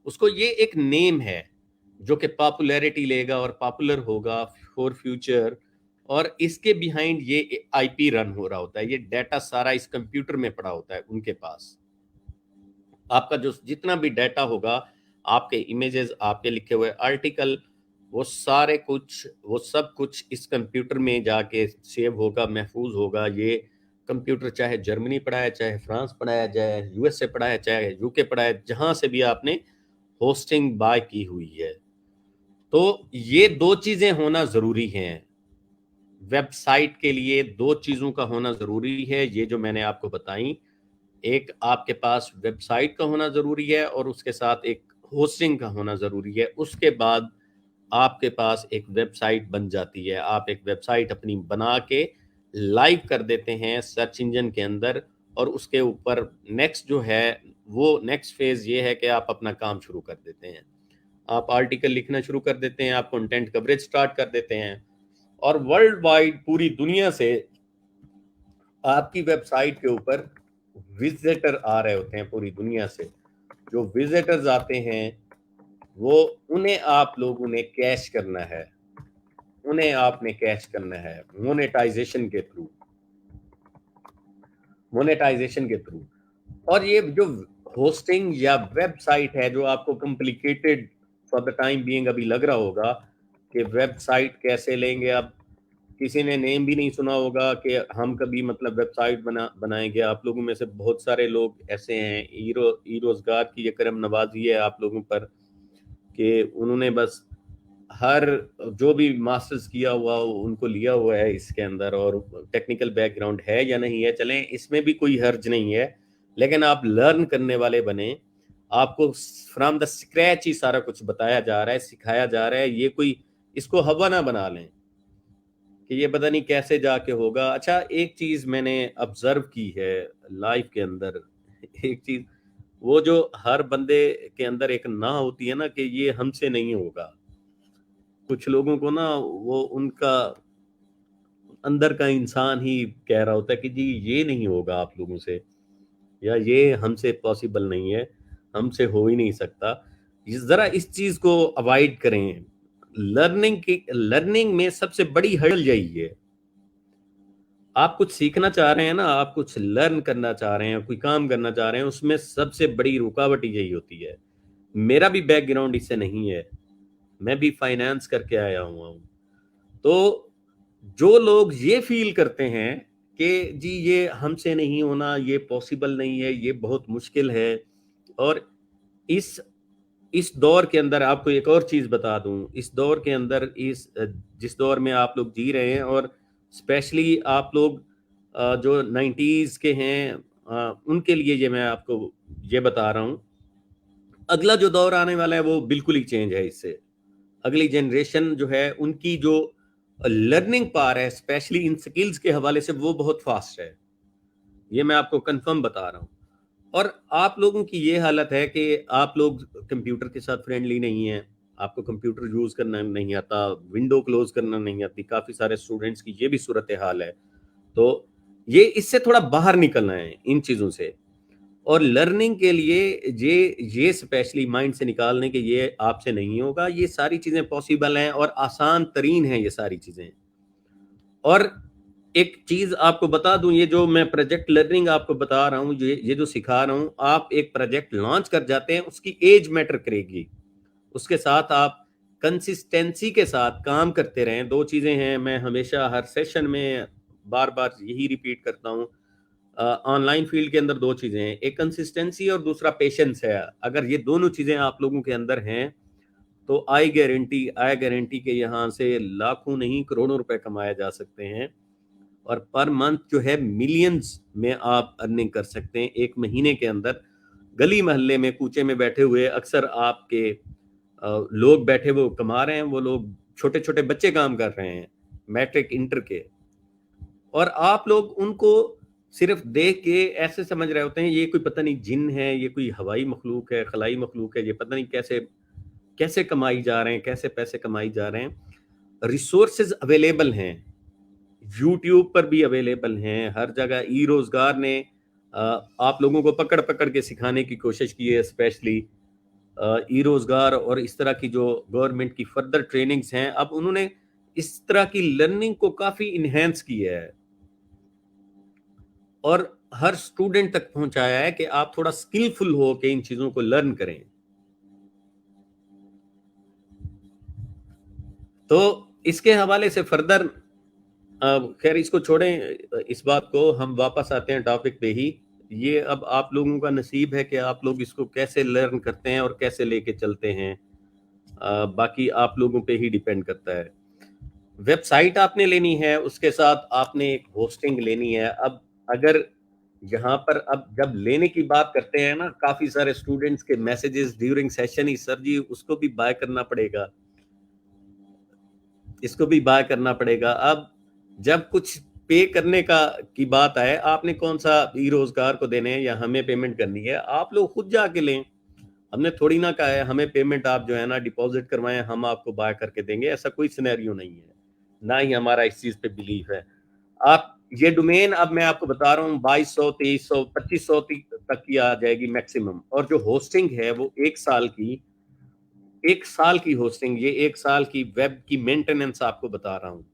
Speaker 1: उसको। ये एक नेम है जो कि पॉपुलैरिटी लेगा और पॉपुलर होगा फॉर फ्यूचर, और इसके बिहाइंड ये आईपी रन हो रहा होता है। ये डाटा सारा इस कंप्यूटर में पड़ा होता है उनके पास। आपका जो जितना भी डाटा होगा, आपके इमेजेस, आपके लिखे हुए आर्टिकल, वो सब कुछ इस कंप्यूटर में जाके सेव होगा, महफूज होगा। ये कंप्यूटर चाहे जर्मनी पड़ा है, चाहे फ्रांस पड़ा है, चाहे यूएसए पड़ा है, चाहे यूके पड़ा है, जहां से भी आपने होस्टिंग बाय की हुई है। तो ये दो चीजें होना जरूरी हैं वेबसाइट के लिए। दो चीजों का होना जरूरी है, ये जो मैंने आपको बताई। एक आपके पास वेबसाइट का होना जरूरी है और उसके साथ एक होस्टिंग का होना जरूरी है। उसके बाद आपके पास एक वेबसाइट बन जाती है। आप एक वेबसाइट अपनी बना के लाइव कर देते हैं सर्च इंजन के अंदर, और उसके ऊपर नेक्स्ट जो है, वो नेक्स्ट फेज ये है कि आप अपना काम शुरू कर देते हैं। आप आर्टिकल लिखना शुरू कर देते हैं, आप कंटेंट कवरेज स्टार्ट कर देते हैं, और वर्ल्ड वाइड पूरी दुनिया से आपकी वेबसाइट के ऊपर विजिटर आ रहे होते हैं। पूरी दुनिया से जो विजिटर्स आते हैं, वो उन्हें आप लोगों ने कैश करना है, उन्हें आपने कैश करना है मोनेटाइजेशन के थ्रू। और ये जो होस्टिंग या वेबसाइट है, जो आपको complicated for the time being अभी लग रहा होगा कि वेबसाइट कैसे लेंगे, अब किसी ने नेम भी नहीं सुना होगा कि हम कभी मतलब वेबसाइट बनाएंगे। आप लोगों में से बहुत सारे लोग ऐसे हैं, रोजगार की ये करम नवाजी है आप लोगों पर कि उन्होंने बस हर जो भी मास्टर्स किया हुआ उनको लिया हुआ है इसके अंदर, और टेक्निकल बैकग्राउंड है या नहीं है, चलें इसमें भी कोई हर्ज नहीं है, लेकिन आप लर्न करने वाले बने। आपको फ्रॉम द स्क्रैच ही सारा कुछ बताया जा रहा है, सिखाया जा रहा है। ये कोई इसको हवा ना बना लें कि ये पता नहीं कैसे जाके होगा। अच्छा, एक चीज मैंने ऑब्जर्व की है लाइफ के अंदर, एक चीज, वो जो हर बंदे के अंदर एक ना होती है ना कि ये हमसे नहीं होगा। कुछ लोगों को ना वो उनका अंदर का इंसान ही कह रहा होता है कि जी ये नहीं होगा आप लोगों से, या ये हमसे पॉसिबल नहीं है, हमसे हो ही नहीं सकता। जरा इस चीज को अवॉइड करें। लर्निंग में सबसे बड़ी हर्डल यही है। आप कुछ सीखना चाह रहे हैं ना, आप कुछ लर्न करना चाह रहे हैं, कोई काम करना चाह रहे हैं, उसमें सबसे बड़ी रुकावट यही होती है। मेरा भी बैकग्राउंड इससे नहीं है, मैं भी फाइनेंस करके आया हुआ हूं। तो जो लोग ये फील करते हैं कि जी ये हमसे नहीं होना, ये पॉसिबल नहीं है, ये बहुत मुश्किल है, और इस इस दौर के अंदर आपको एक और चीज बता दूं, इस दौर के अंदर, जिस दौर में आप लोग जी रहे हैं, और स्पेशली आप लोग जो 90s के हैं, उनके लिए ये मैं आपको ये बता रहा हूं। अगला जो दौर आने वाला है वो बिल्कुल ही चेंज है इससे। अगली जनरेशन जो है उनकी जो लर्निंग पार है, स्पेशली इन स्किल्स के हवाले से, वो बहुत फास्ट है। ये मैं आपको कंफर्म बता रहा हूँ। और आप लोगों की ये हालत है कि आप लोग कंप्यूटर के साथ फ्रेंडली नहीं है, आपको कंप्यूटर यूज करना नहीं आता, विंडो क्लोज करना नहीं आती। काफी सारे स्टूडेंट्स की ये भी सूरत हाल है। तो ये इससे थोड़ा बाहर निकलना है इन चीजों से, और लर्निंग के लिए ये स्पेशली माइंड से निकालने के ये आपसे नहीं होगा। ये सारी चीजें पॉसिबल हैं और आसान तरीन हैं ये सारी चीजें। और एक चीज आपको बता दूं, ये जो मैं प्रोजेक्ट लर्निंग आपको बता रहा हूँ, ये जो सिखा रहा हूँ, आप एक प्रोजेक्ट लॉन्च कर जाते हैं, उसकी एज मैटर करेगी। उसके साथ आप कंसिस्टेंसी के साथ काम करते रहें। दो चीजें हैं, मैं हमेशा हर सेशन में बार बार यही रिपीट करता हूँ। ऑनलाइन फील्ड के अंदर दो चीजें हैं, एक कंसिस्टेंसी और दूसरा पेशेंस है। अगर ये दोनों चीजें आप लोगों के अंदर हैं तो आई गारंटी के यहाँ से लाखों नहीं करोड़ों रुपए कमाए जा सकते हैं। और पर मंथ जो है मिलियंस में आप अर्निंग कर सकते हैं एक महीने के अंदर। गली मोहल्ले में कूचे में बैठे हुए अक्सर आपके लोग बैठे वो कमा रहे हैं, वो लोग छोटे छोटे बच्चे काम कर रहे हैं मैट्रिक इंटर के, और आप लोग उनको सिर्फ देख के ऐसे समझ रहे होते हैं ये कोई पता नहीं जिन है, ये कोई हवाई मखलूक है, खलाई मखलूक है, ये पता नहीं कैसे कैसे कमाई जा रहे हैं, कैसे पैसे कमाई जा रहे हैं। रिसोर्सेज अवेलेबल हैं, यूट्यूब पर भी अवेलेबल हैं, हर जगह। ई रोजगार ने आप लोगों को पकड़ पकड़ के सिखाने की कोशिश की है, स्पेशली ई रोजगार और इस तरह की जो गवर्नमेंट की फर्दर ट्रेनिंग्स हैं, अब उन्होंने इस तरह की लर्निंग को काफी इन्हेंस किया है और हर स्टूडेंट तक पहुंचाया है कि आप थोड़ा स्किलफुल हो के इन चीजों को लर्न करें। तो इसके हवाले से फर्दर, खैर इसको छोड़ें, इस बात को हम वापस आते हैं टॉपिक पे ही। ये अब आप लोगों का नसीब है कि आप लोग इसको कैसे लर्न करते हैं और कैसे लेके चलते हैं, बाकी आप लोगों पे ही डिपेंड करता है। वेबसाइट आपने लेनी है, उसके साथ आपने एक होस्टिंग लेनी है। अब अगर यहाँ पर अब जब लेने की बात करते हैं ना, काफी सारे स्टूडेंट्स के मैसेजेस ड्यूरिंग सेशन ही, सर जी उसको भी बाय करना पड़ेगा, इसको भी बाय करना पड़ेगा। अब जब कुछ पे करने का की बात आए, आपने कौन सा ई रोजगार को देने हैं या हमें पेमेंट करनी है, आप लोग खुद जाके लें। हमने थोड़ी ना कहा है हमें पेमेंट आप जो है ना डिपॉजिट करवाएं, हम आपको बाय करके देंगे, ऐसा कोई सिनेरियो नहीं है, ना ही हमारा इस चीज पे बिलीफ है। आप ये डोमेन, अब मैं आपको बता रहा हूँ 2200 2300 2500 तक की आ जाएगी मैक्सिमम। और जो होस्टिंग है वो एक साल की होस्टिंग, ये एक साल की वेब की मेंटेनेंस आपको बता रहा हूँ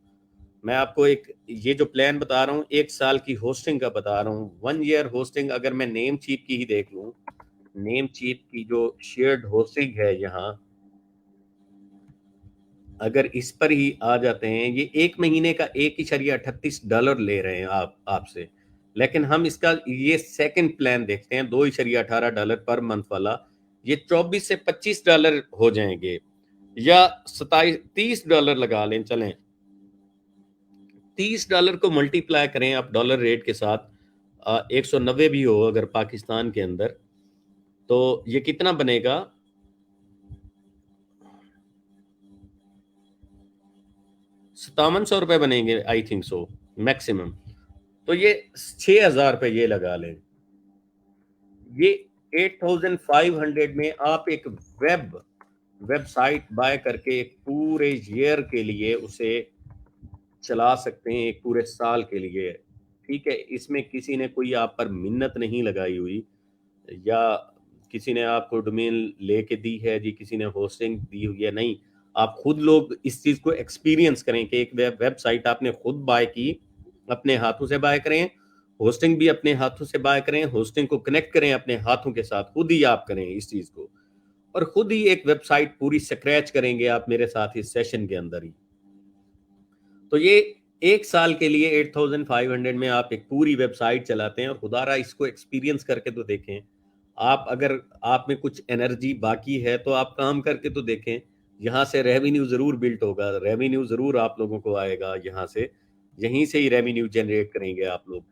Speaker 1: मैं। आपको एक ये जो प्लान बता रहा हूँ एक साल की होस्टिंग का बता रहा हूँ। 1 ईयर होस्टिंग, अगर मैं नेम चीप की ही देख लूँ, नेम चीप की जो शेयर्ड होस्टिंग है यहाँ, अगर इस पर ही आ जाते हैं, ये एक महीने का $1.38 ले रहे हैं आप आपसे। लेकिन हम इसका ये सेकंड प्लान देखते हैं, $2.18 पर मंथ वाला, ये $24 से $25 हो जाएंगे, या 27 $30 लगा लें, चलें $30 को मल्टीप्लाई करें आप डॉलर रेट के साथ, 190 भी हो अगर पाकिस्तान के अंदर, तो ये कितना बनेगा? 5700 रुपए बनेंगे, आई थिंक सो, मैक्सिमम। तो ये 6,000 रुपए ये लगा लें, ये 8,500 में आप एक वेबसाइट बाय करके एक पूरे ईयर के लिए उसे चला सकते हैं, एक पूरे साल के लिए। ठीक है, इसमें किसी ने कोई आप पर मिन्नत नहीं लगाई हुई, या किसी ने आपको डोमेन लेके दी है जी, किसी ने होस्टिंग दी हुई है, नहीं। आप खुद लोग इस चीज को एक्सपीरियंस करें कि एक वेबसाइट आपने खुद बाय की, अपने हाथों से बाय करें, होस्टिंग भी अपने हाथों से बाय करें, होस्टिंग को कनेक्ट करें अपने हाथों के साथ, खुद ही आप करें इस चीज को, और खुद ही एक वेबसाइट पूरी स्क्रैच करेंगे आप मेरे साथ इस सेशन के अंदर ही। तो ये एक साल के लिए 8,500 में आप एक पूरी वेबसाइट चलाते हैं, और खुदारा इसको एक्सपीरियंस करके तो देखें। आप अगर आप में कुछ एनर्जी बाकी है तो आप काम करके तो देखें, यहाँ से रेवेन्यू जरूर बिल्ट होगा, रेवेन्यू जरूर आप लोगों को आएगा यहाँ से, यहीं से ही रेवेन्यू जनरेट करेंगे आप लोग।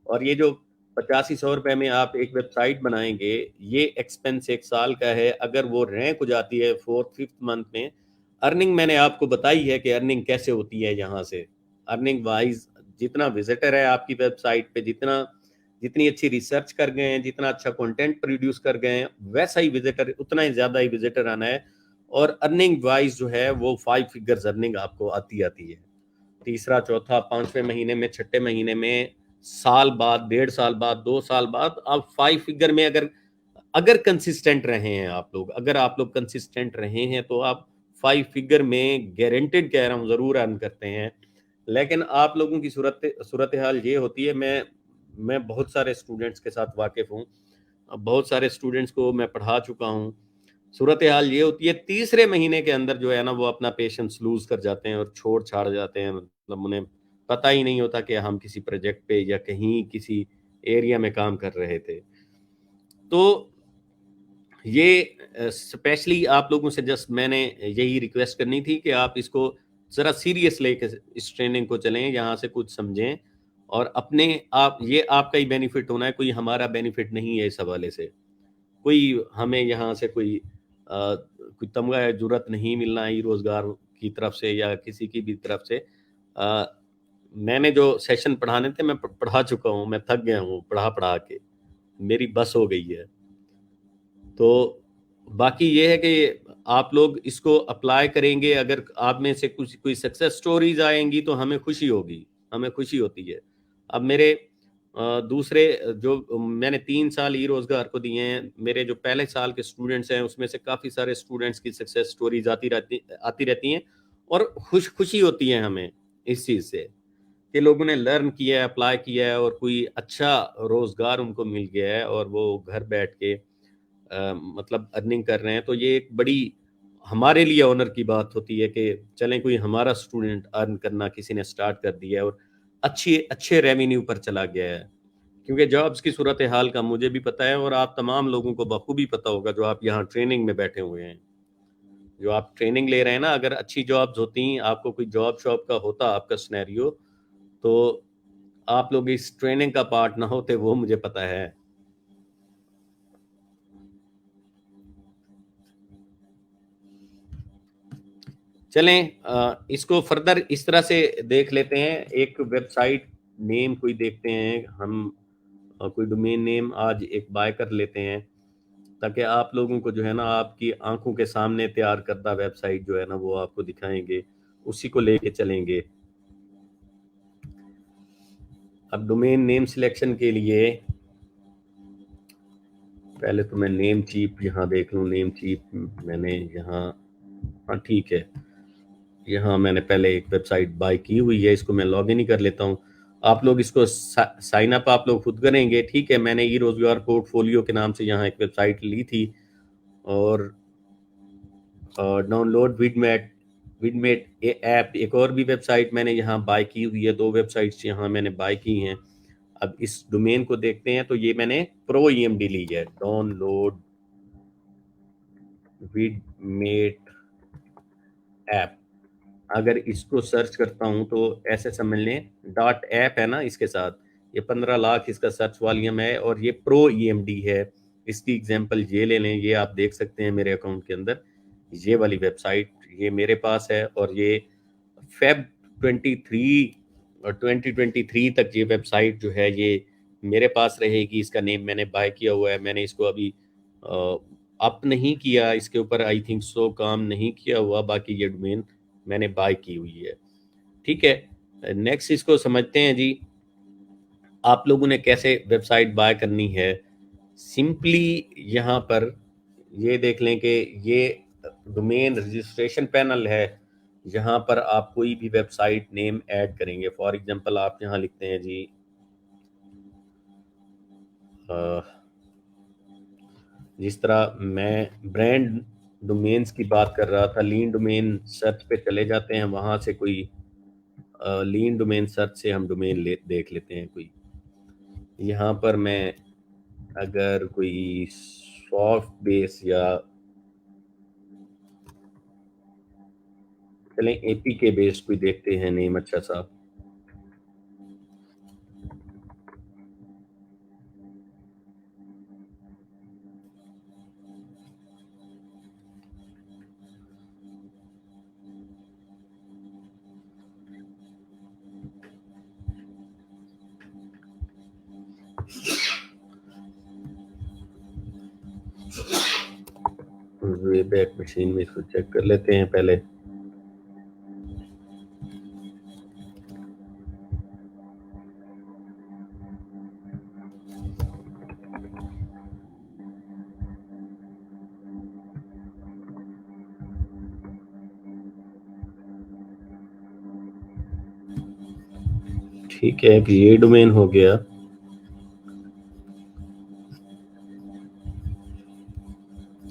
Speaker 1: और ये जो 8500 रुपए में आप एक वेबसाइट बनाएंगे, ये एक्सपेंस एक साल का है। अगर वो रैंक हो जाती है 4th-5th मंथ में, अर्निंग मैंने आपको बताई है कि अर्निंग कैसे होती है यहाँ से। अर्निंग वाइज, जितना विजिटर है आपकी वेबसाइट पे, जितनी अच्छी रिसर्च कर गए हैं, जितना अच्छा कंटेंट प्रोड्यूस कर गए हैं, वैसा ही विजिटर, उतना ही ज्यादा ही विजिटर आना है। और अर्निंग वाइज जो है वो 5 फिगर्स अर्निंग आपको आती आती है, तीसरा चौथा पांचवें महीने में, छठे महीने में, साल बाद, 1.5 साल बाद, 2 साल बाद, आप 5 फिगर में अगर अगर कंसिस्टेंट रहे हैं आप लोग, अगर आप लोग कंसिस्टेंट रहे हैं तो आप 5 फिगर में गारंटेड कह रहा हूँ जरूर अर्न करते हैं। लेकिन आप लोगों की सूरत हाल ये होती है, मैं बहुत सारे स्टूडेंट्स के साथ वाकिफ हूँ, बहुत सारे स्टूडेंट्स को मैं पढ़ा चुका हूँ। सूरत हाल ये होती है, तीसरे महीने के अंदर जो है ना वो अपना पेशेंस लूज कर जाते हैं और छोड़ छाड़ जाते हैं। मतलब उन्हें पता ही नहीं होता कि हम किसी प्रोजेक्ट पे या कहीं किसी एरिया में काम कर रहे थे। तो ये स्पेशली आप लोगों से जस्ट मैंने यही रिक्वेस्ट करनी थी कि आप इसको ज़रा सीरियस लेके इस ट्रेनिंग को चलें, यहाँ से कुछ समझें और अपने आप, ये आपका ही बेनिफिट होना है, कोई हमारा बेनिफिट नहीं है इस हवाले से। कोई हमें यहाँ से कोई तमगा जुरत नहीं मिलना है रोजगार की तरफ से या किसी की भी तरफ से। अ, मैंने जो सेशन पढ़ाने थे मैं पढ़ा चुका हूँ, मैं थक गया हूँ पढ़ा पढ़ा के, मेरी बस हो गई है। तो बाकी ये है कि आप लोग इसको अप्लाई करेंगे, अगर आप में से कुछ कोई सक्सेस स्टोरीज आएंगी तो हमें खुशी होगी, हमें खुशी होती है। अब मेरे दूसरे जो मैंने 3 साल ई रोजगार को दिए हैं, मेरे जो पहले साल के स्टूडेंट्स हैं उसमें से काफ़ी सारे स्टूडेंट्स की सक्सेस स्टोरीज आती रहती हैं और खुशी होती है हमें इस चीज़ से कि लोगों ने लर्न किया है, अप्लाई किया है और कोई अच्छा रोजगार उनको मिल गया है और वो घर बैठ के मतलब अर्निंग कर रहे हैं। तो ये एक बड़ी हमारे लिए ऑनर की बात होती है कि चलें कोई हमारा स्टूडेंट अर्न करना किसी ने स्टार्ट कर दिया है और अच्छी अच्छे रेवेन्यू पर चला गया है। क्योंकि जॉब्स की सूरत हाल का मुझे भी पता है और आप तमाम लोगों को बखूबी पता होगा जो आप यहाँ ट्रेनिंग में बैठे हुए हैं, जो आप ट्रेनिंग ले रहे हैं ना। अगर अच्छी जॉब्स होती, आपको कोई जॉब शॉप का होता आपका सिनेरियो, तो आप लोग इस ट्रेनिंग का पार्ट ना होते, वो मुझे पता है। चलें इसको फर्दर इस तरह से देख लेते हैं, एक वेबसाइट नेम कोई देखते हैं हम, कोई डोमेन नेम आज एक बाय कर लेते हैं, ताकि आप लोगों को जो है ना आपकी आंखों के सामने तैयार करदा वेबसाइट जो है ना वो आपको दिखाएंगे, उसी को लेके चलेंगे। अब डोमेन नेम सिलेक्शन के लिए पहले तो मैं नेम चीप यहाँ देख लूँ, नेम चीप मैंने यहाँ, हाँ ठीक है, यहाँ मैंने पहले एक वेबसाइट बाय की हुई है, इसको मैं लॉग इन ही कर लेता हूँ। आप लोग इसको साइन अप आप लोग खुद करेंगे, ठीक है। मैंने ई रोजगार पोर्टफोलियो के नाम से यहाँ एक वेबसाइट ली थी और डाउनलोड विडमेट ऐप एक और भी वेबसाइट मैंने यहाँ बाय की हुई है, 2 वेबसाइट्स यहाँ मैंने बाय की हैं। अब इस डोमेन को देखते हैं, तो ये मैंने प्रो ईएमडी ली है, डाउनलोड विडमेट ऐप। अगर इसको सर्च करता हूं तो ऐसे समझ लें डॉट ऐप है ना इसके साथ, ये 15 लाख इसका सर्च वॉल्यूम है और ये प्रो ईएमडी है। इसकी एग्जांपल ये ले लें, ये आप देख सकते हैं मेरे अकाउंट के अंदर, ये वाली वेबसाइट ये मेरे पास है और ये फेब 23 और 2023 तक ये वेबसाइट जो है ये मेरे पास रहेगी। इसका नेम मैंने बाय किया हुआ है, मैंने इसको अभी अप नहीं किया, इसके ऊपर आई थिंक सो काम नहीं किया हुआ, बाकी ये डोमेन मैंने बाय की हुई है, ठीक है। नेक्स्ट इसको समझते हैं जी, आप लोगों ने कैसे वेबसाइट बाय करनी है। सिंपली यहाँ पर ये देख लें कि ये डोमेन रजिस्ट्रेशन पैनल है, यहाँ पर आप कोई भी वेबसाइट नेम ऐड करेंगे। फॉर एग्जांपल आप यहाँ लिखते हैं जी जिस तरह मैं ब्रांड डोमेन्स की बात कर रहा था, लीन डोमेन सर्च पे चले जाते हैं, वहाँ से कोई लीन डोमेन सर्च से हम डोमेन देख लेते हैं कोई। यहाँ पर मैं अगर कोई सॉफ्ट बेस या चलें एपी के बेस कोई देखते हैं नेम अच्छा सा। वे बैक मशीन में इसको चेक कर लेते हैं पहले। ٹھیک ہے، اب یہ ڈومین ہو گیا.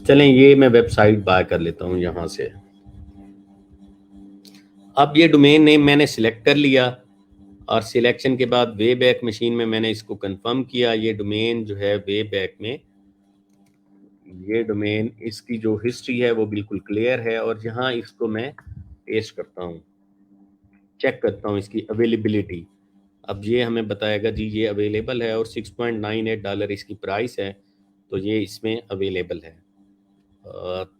Speaker 1: چلیں یہ میں ویب سائٹ بائی کر لیتا ہوں یہاں سے. اب یہ ڈومین نیم میں نے سلیکٹ کر لیا اور سلیکشن کے بعد وے بیک مشین میں نے اس کو کنفرم کیا. یہ ڈومین جو ہے وے بیک میں، یہ ڈومین اس کی جو ہسٹری ہے وہ بالکل کلیئر ہے. اور یہاں اس کو میں پیسٹ کرتا ہوں، چیک کرتا ہوں اس کی اویلیبلٹی. اب یہ ہمیں بتائے گا جی یہ اویلیبل ہے اور $6.98 اس کی پرائس ہے، تو یہ اس میں اویلیبل ہے.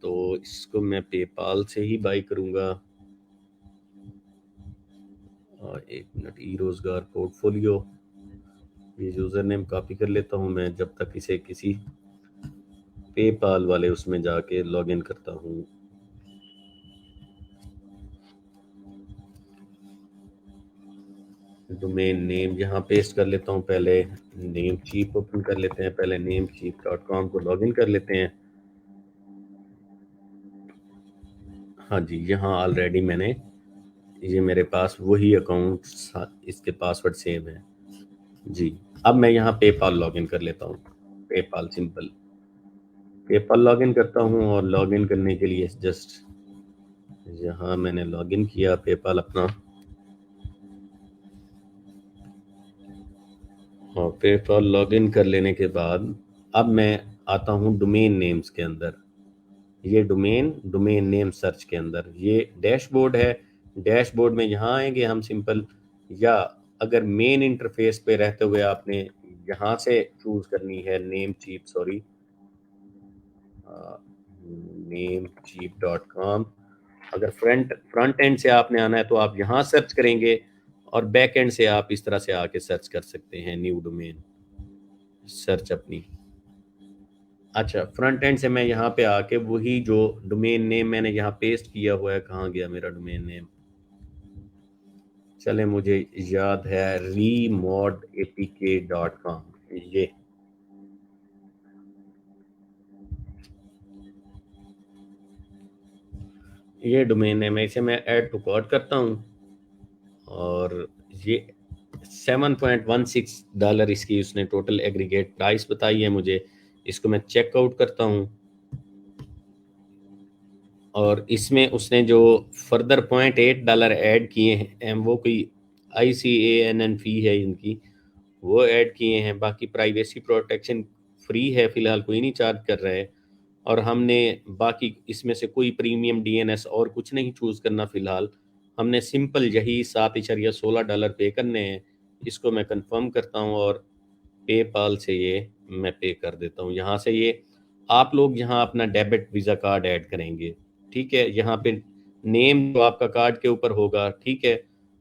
Speaker 1: تو اس کو میں پے پال سے ہی بائی کروں گا. ایک منٹ، ای روزگار پورٹ فولیو، یہ یوزر نیم کاپی کر لیتا ہوں میں جب تک اسے کسی پے پال والے اس میں جا کے لاگ ان کرتا ہوں. ڈومین نیم یہاں پیسٹ کر لیتا ہوں. پہلے نیم چیپ اوپن کر لیتے ہیں، پہلے نیم چیپ .com کو لاگ ان کر لیتے ہیں. ہاں جی، یہاں آلریڈی میں نے، یہ میرے پاس وہی اکاؤنٹ اس کے پاسورڈ سیم ہے جی. اب میں یہاں پے پال لاگ ان کر لیتا ہوں. پے پال simple pay Pal log in کرتا ہوں. اور لاگ ان کرنے کے لیے جسٹ یہاں میں نے لاگ ان کیا پے پال اپنا. اور پے پال لاگ ان کر لینے کے بعد اب میں آتا ہوں ڈومین نیمز کے اندر. یہ ڈومین نیم سرچ کے اندر یہ ڈیش بورڈ ہے. ڈیش بورڈ میں یہاں آئیں گے ہم سمپل، یا اگر مین انٹرفیس پہ رہتے ہوئے آپ نے یہاں سے چوز کرنی ہے نیم چیپ، سوری نیم چیپ .com. اگر فرنٹ اینڈ سے آپ نے آنا ہے تو آپ یہاں سرچ کریں گے، اور بیک اینڈ سے آپ اس طرح سے آ کے سرچ کر سکتے ہیں نیو ڈومین سرچ اپنی. اچھا، فرنٹ اینڈ سے میں یہاں پہ آ کے وہی جو ڈومین نیم میں نے یہاں پیسٹ کیا ہوا ہے، کہاں گیا میرا ڈومین نیم؟ چلے مجھے یاد ہے، remodapk.com. یہ ڈومین نیم ہے، اسے میں ایڈ ٹو کارٹ کرتا ہوں. اور یہ $7.16 اس کی اس نے ٹوٹل ایگریگیٹ پرائس بتائی ہے مجھے. اس کو میں چیک آؤٹ کرتا ہوں. اور اس میں اس نے جو فردر $0.8 ایڈ کیے ہیں، وہ کوئی ICANN فی ہے ان کی، وہ ایڈ کیے ہیں. باقی پرائیویسی پروٹیکشن فری ہے، فی الحال کوئی نہیں چارج کر رہے. اور ہم نے باقی اس میں سے کوئی پریمیم DNS اور کچھ نہیں چوز کرنا فی الحال. ہم نے سمپل یہی $7.16 پے کرنے ہیں. اس کو میں کنفرم کرتا ہوں اور پے پال سے یہ میں پے کر دیتا ہوں. یہاں سے یہ آپ لوگ یہاں اپنا ڈیبٹ ویزا کارڈ ایڈ کریں گے، ٹھیک ہے. یہاں پہ نیم جو آپ کا کارڈ کے اوپر ہوگا، ٹھیک ہے.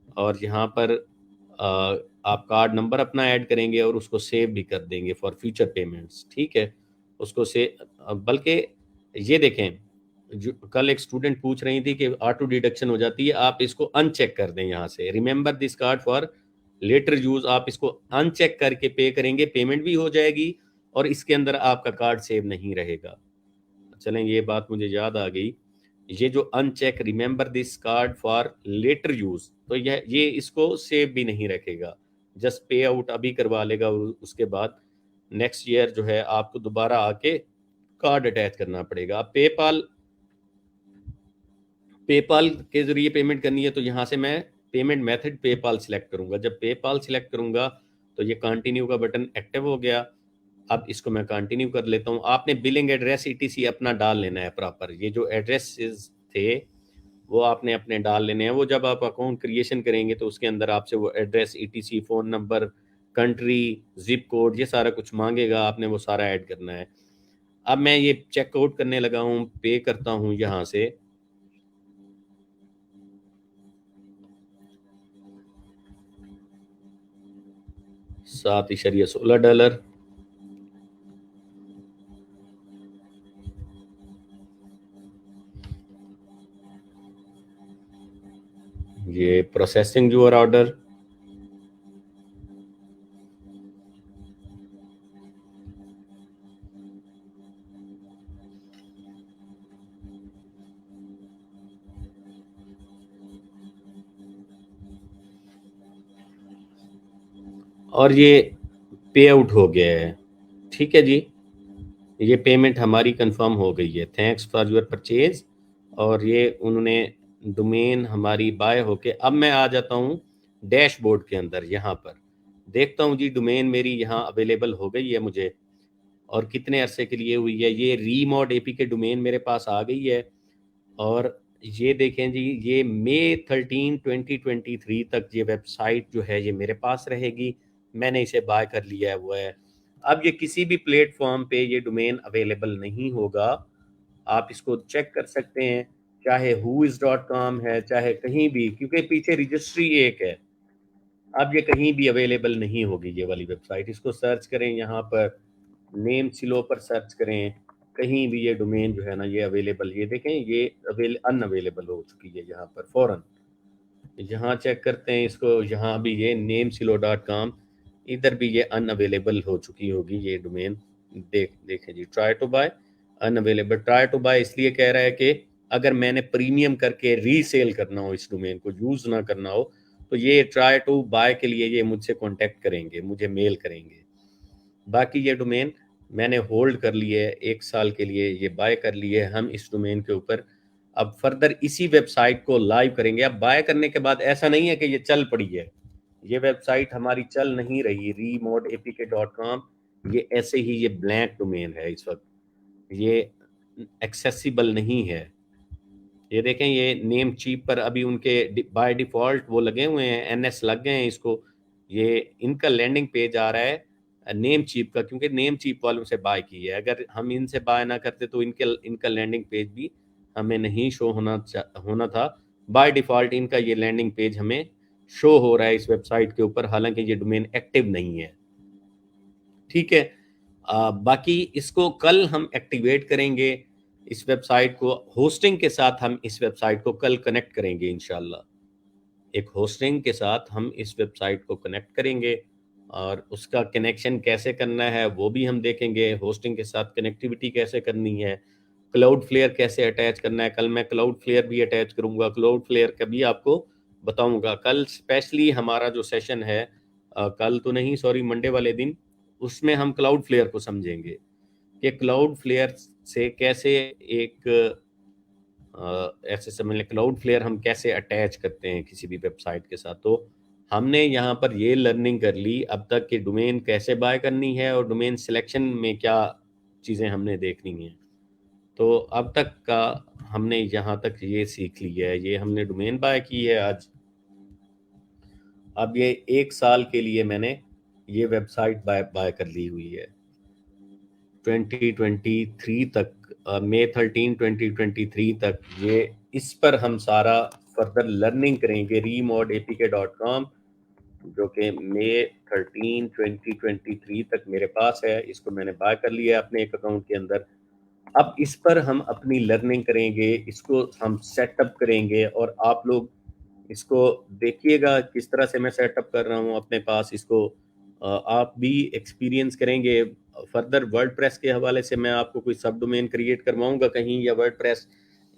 Speaker 1: اور یہاں پر آپ کارڈ نمبر اپنا ایڈ کریں گے اور اس کو سیو بھی کر دیں گے فار فیوچر پیمنٹس، ٹھیک ہے. اس کو بلکہ یہ دیکھیں، جو کل ایک اسٹوڈنٹ پوچھ رہی تھی کہ آٹو ڈیڈکشن ہو جاتی ہے، آپ اس کو ان چیک کر دیں. یہاں سے remember this card for later use, آپ اس کو ان چیک کر کے پے کریں گے، پیمنٹ بھی ہو جائے گی اور اس کے اندر آپ کا کارڈ سیو نہیں رہے گا. چلیں یہ بات مجھے یاد آ گئی. یہ جو uncheck remember this card for later use, تو یہ اس کو سیو بھی نہیں رکھے گا. جسٹ پے آؤٹ ابھی کروا لے گا، اور اس کے بعد نیکسٹ ایئر جو ہے آپ کو دوبارہ آ کے کارڈ اٹیچ کرنا پڑے گا. پے پال کے ذریعے پیمنٹ کرنی ہے تو یہاں سے میں پیمنٹ میتھڈ پے پال سلیکٹ کروں گا. جب پے پال سلیکٹ کروں گا تو یہ کنٹینیو کا بٹن ایکٹیو ہو گیا. اب اس کو میں کنٹینیو کر لیتا ہوں. آپ نے بلنگ ایڈریس ETC اپنا ڈال لینا ہے پراپر. یہ جو ایڈریسز تھے وہ آپ نے اپنے ڈال لینے ہیں. وہ جب آپ اکاؤنٹ کریشن کریں گے تو اس کے اندر آپ سے وہ address ETC، phone number, country, zip code, یہ سارا کچھ مانگے گا، آپ نے وہ سارا ایڈ کرنا ہے. اب میں یہ چیک آؤٹ کرنے لگا ہوں، پے کرتا ہوں یہاں سے. $7.16. یہ پروسیسنگ یور آرڈر. और ये पे आउट हो गया है। ठीक है जी, ये पेमेंट हमारी कंफर्म हो गई है, थैंक्स फॉर योर परचेज। और ये उन्होंने डोमेन हमारी बाय होके, अब मैं आ जाता हूँ डैशबोर्ड के अंदर। यहाँ पर देखता हूँ जी डोमेन मेरी यहाँ अवेलेबल हो गई है मुझे, और कितने अरसे के लिए हुई है। ये रीमॉड एपी के डोमेन मेरे पास आ गई है। और ये देखें जी, ये मई 13 2023 तक ये वेबसाइट जो है ये मेरे पास रहेगी। मैंने इसे बाय कर लिया हुआ है। अब ये किसी भी प्लेटफॉर्म पे ये डोमेन अवेलेबल नहीं होगा, आप इसको चेक कर सकते हैं, चाहे whois.com है, चाहे कहीं भी, क्योंकि पीछे रजिस्ट्री एक है। अब ये कहीं भी अवेलेबल नहीं होगी ये वाली वेबसाइट। इसको सर्च करें, यहाँ पर नेम सिलो पर सर्च करें, कहीं भी ये डोमेन जो है ना ये अवेलेबल, ये देखें ये अनअवेलेबल हो चुकी है यहाँ पर फौरन। यहाँ चेक करते हैं इसको, यहाँ भी ये namesilo.com, इधर भी ये अनअवेलेबल हो चुकी होगी ये डोमेन। देखें जी, try to buy unavailable. Try to buy इसलिए कह रहा है कि अगर मैंने प्रीमियम करके रीसेल करना हो, इस डोमेन को यूज़ ना करना हो, तो ये ट्राई टू बाय के लिए ये मुझसे कांटेक्ट करेंगे, मुझे मेल करेंगे। बाकी ये डोमेन मैंने होल्ड कर लिए है, 1 साल के लिए ये बाय कर लिए है हम इस डोमेन के ऊपर। अब फर्दर इसी वेबसाइट को लाइव करेंगे। अब बाय करने के बाद ऐसा नहीं है कि ये चल पड़ी है, ये वेबसाइट हमारी चल नहीं रही, remodeapk.com, ये ऐसे ही ये ब्लैंक डोमेन है इस वक्त, ये एक्सेसिबल नहीं है। ये देखें, ये नेम चीप पर अभी उनके बाय डिफॉल्ट वो लगे हुए हैं, एनएस लग गए हैं इसको। ये इनका लैंडिंग पेज आ रहा है नेम चीप का, क्योंकि नेम चीप वालों से बाय की है। अगर हम इनसे बाय ना करते तो इनका लैंडिंग पेज भी हमें नहीं शो होना था। बाय डिफॉल्ट इनका ये लैंडिंग पेज हमें शो हो रहा है इस वेबसाइट के ऊपर, हालांकि ये डोमेन एक्टिव नहीं है। ठीक है, बाकी इसको कल हम एक्टिवेट करेंगे इस वेबसाइट को, होस्टिंग के साथ हम इस वेबसाइट को कल कनेक्ट करेंगे इंशाल्लाह। एक होस्टिंग के साथ हम इस वेबसाइट को कनेक्ट करेंगे, और उसका कनेक्शन कैसे करना है वो भी हम देखेंगे। होस्टिंग के साथ कनेक्टिविटी कैसे करनी है, क्लाउड फ्लेयर कैसे अटैच करना है, कल मैं क्लाउड फ्लेयर भी अटैच करूंगा। क्लाउड फ्लेयर का भी आपको बताऊंगा कल। स्पेशली हमारा जो सेशन है कल तो नहीं, सॉरी, मंडे वाले दिन, उसमें हम क्लाउड फ्लेयर को समझेंगे कि क्लाउड फ्लेयर से कैसे एक ऐसे समझ लें, क्लाउड फ्लेयर हम कैसे अटैच करते हैं किसी भी वेबसाइट के साथ। तो हमने यहाँ पर ये लर्निंग कर ली अब तक कि डोमेन कैसे बाय करनी है और डोमेन सिलेक्शन में क्या चीज़ें हमने देखनी है। तो अब तक का हमने यहाँ तक ये सीख लिया है, ये हमने डोमेन बाय की है आज। अब ये 1 साल के लिए मैंने ये वेबसाइट बाय कर ली हुई है 2023 तक, मई 13 2023 तक। ये इस पर हम सारा फर्दर लर्निंग करेंगे remodeapk.com, जो कि मई 13 2023 तक मेरे पास है। इसको मैंने बाय कर लिया है अपने एक अकाउंट के अंदर। अब इस पर हम अपनी लर्निंग करेंगे, इसको हम सेटअप करेंगे, और आप लोग इसको देखिएगा किस तरह से मैं सेटअप कर रहा हूँ अपने पास इसको। आप भी एक्सपीरियंस करेंगे। फर्दर वर्डप्रेस के हवाले से मैं आपको कोई सब डोमेन क्रिएट करवाऊंगा कहीं, या वर्डप्रेस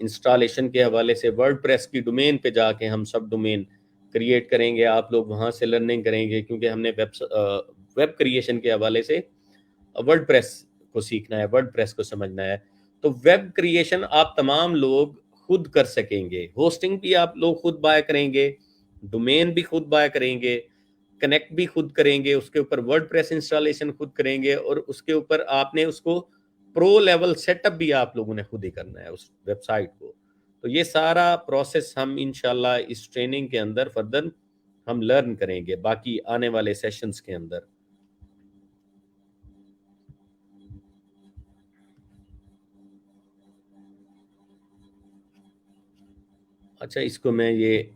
Speaker 1: इंस्टॉलेशन के हवाले से वर्डप्रेस की डोमेन पे जाके हम सब डोमेन क्रिएट करेंगे। आप लोग वहाँ से लर्निंग करेंगे, क्योंकि हमने वेब क्रिएशन के हवाले से वर्डप्रेस को सीखना है, वर्डप्रेस को समझना है। तो वेब क्रिएशन आप तमाम लोग खुद कर सकेंगे, होस्टिंग भी आप लोग खुद बाय करेंगे, डोमेन भी खुद बाय करेंगे, कनेक्ट भी खुद करेंगे, उसके ऊपर वर्डप्रेस इंस्टॉलेशन खुद करेंगे, और उसके ऊपर आपने उसको प्रो लेवल सेटअप भी आप लोगों ने खुद ही करना है उस वेबसाइट को। तो ये सारा प्रोसेस हम इंशाल्लाह इस ट्रेनिंग के अंदर फर्दर हम लर्न करेंगे बाकी आने वाले सेशंस के अंदर। अच्छा, इसको मैं ये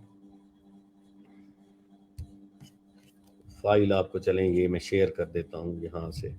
Speaker 1: फाइल आपको चलें ये मैं शेयर कर देता हूँ यहाँ से।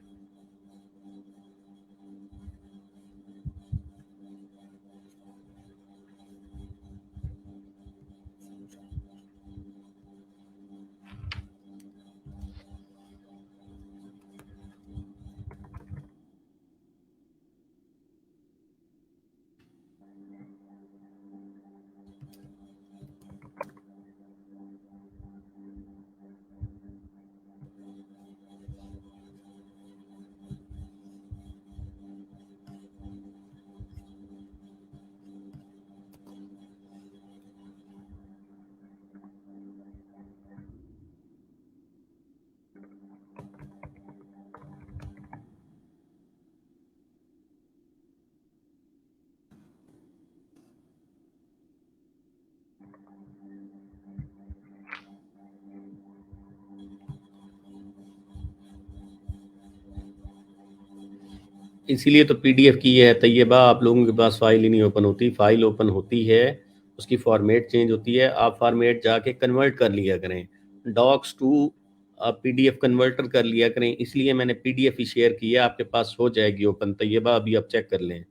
Speaker 1: इसी लिए तो पीडीएफ की है तैयबा, आप लोगों के पास फाइल ही नहीं ओपन होती। फाइल ओपन होती है, उसकी फॉर्मेट चेंज होती है, आप फॉर्मेट जाके कन्वर्ट कर लिया करें, डॉक्स टू आप पीडीएफ कन्वर्टर कर लिया करें। इसलिए मैंने पीडीएफ ही शेयर की है, आपके पास हो जाएगी ओपन तैयबा, अभी आप चेक कर लें।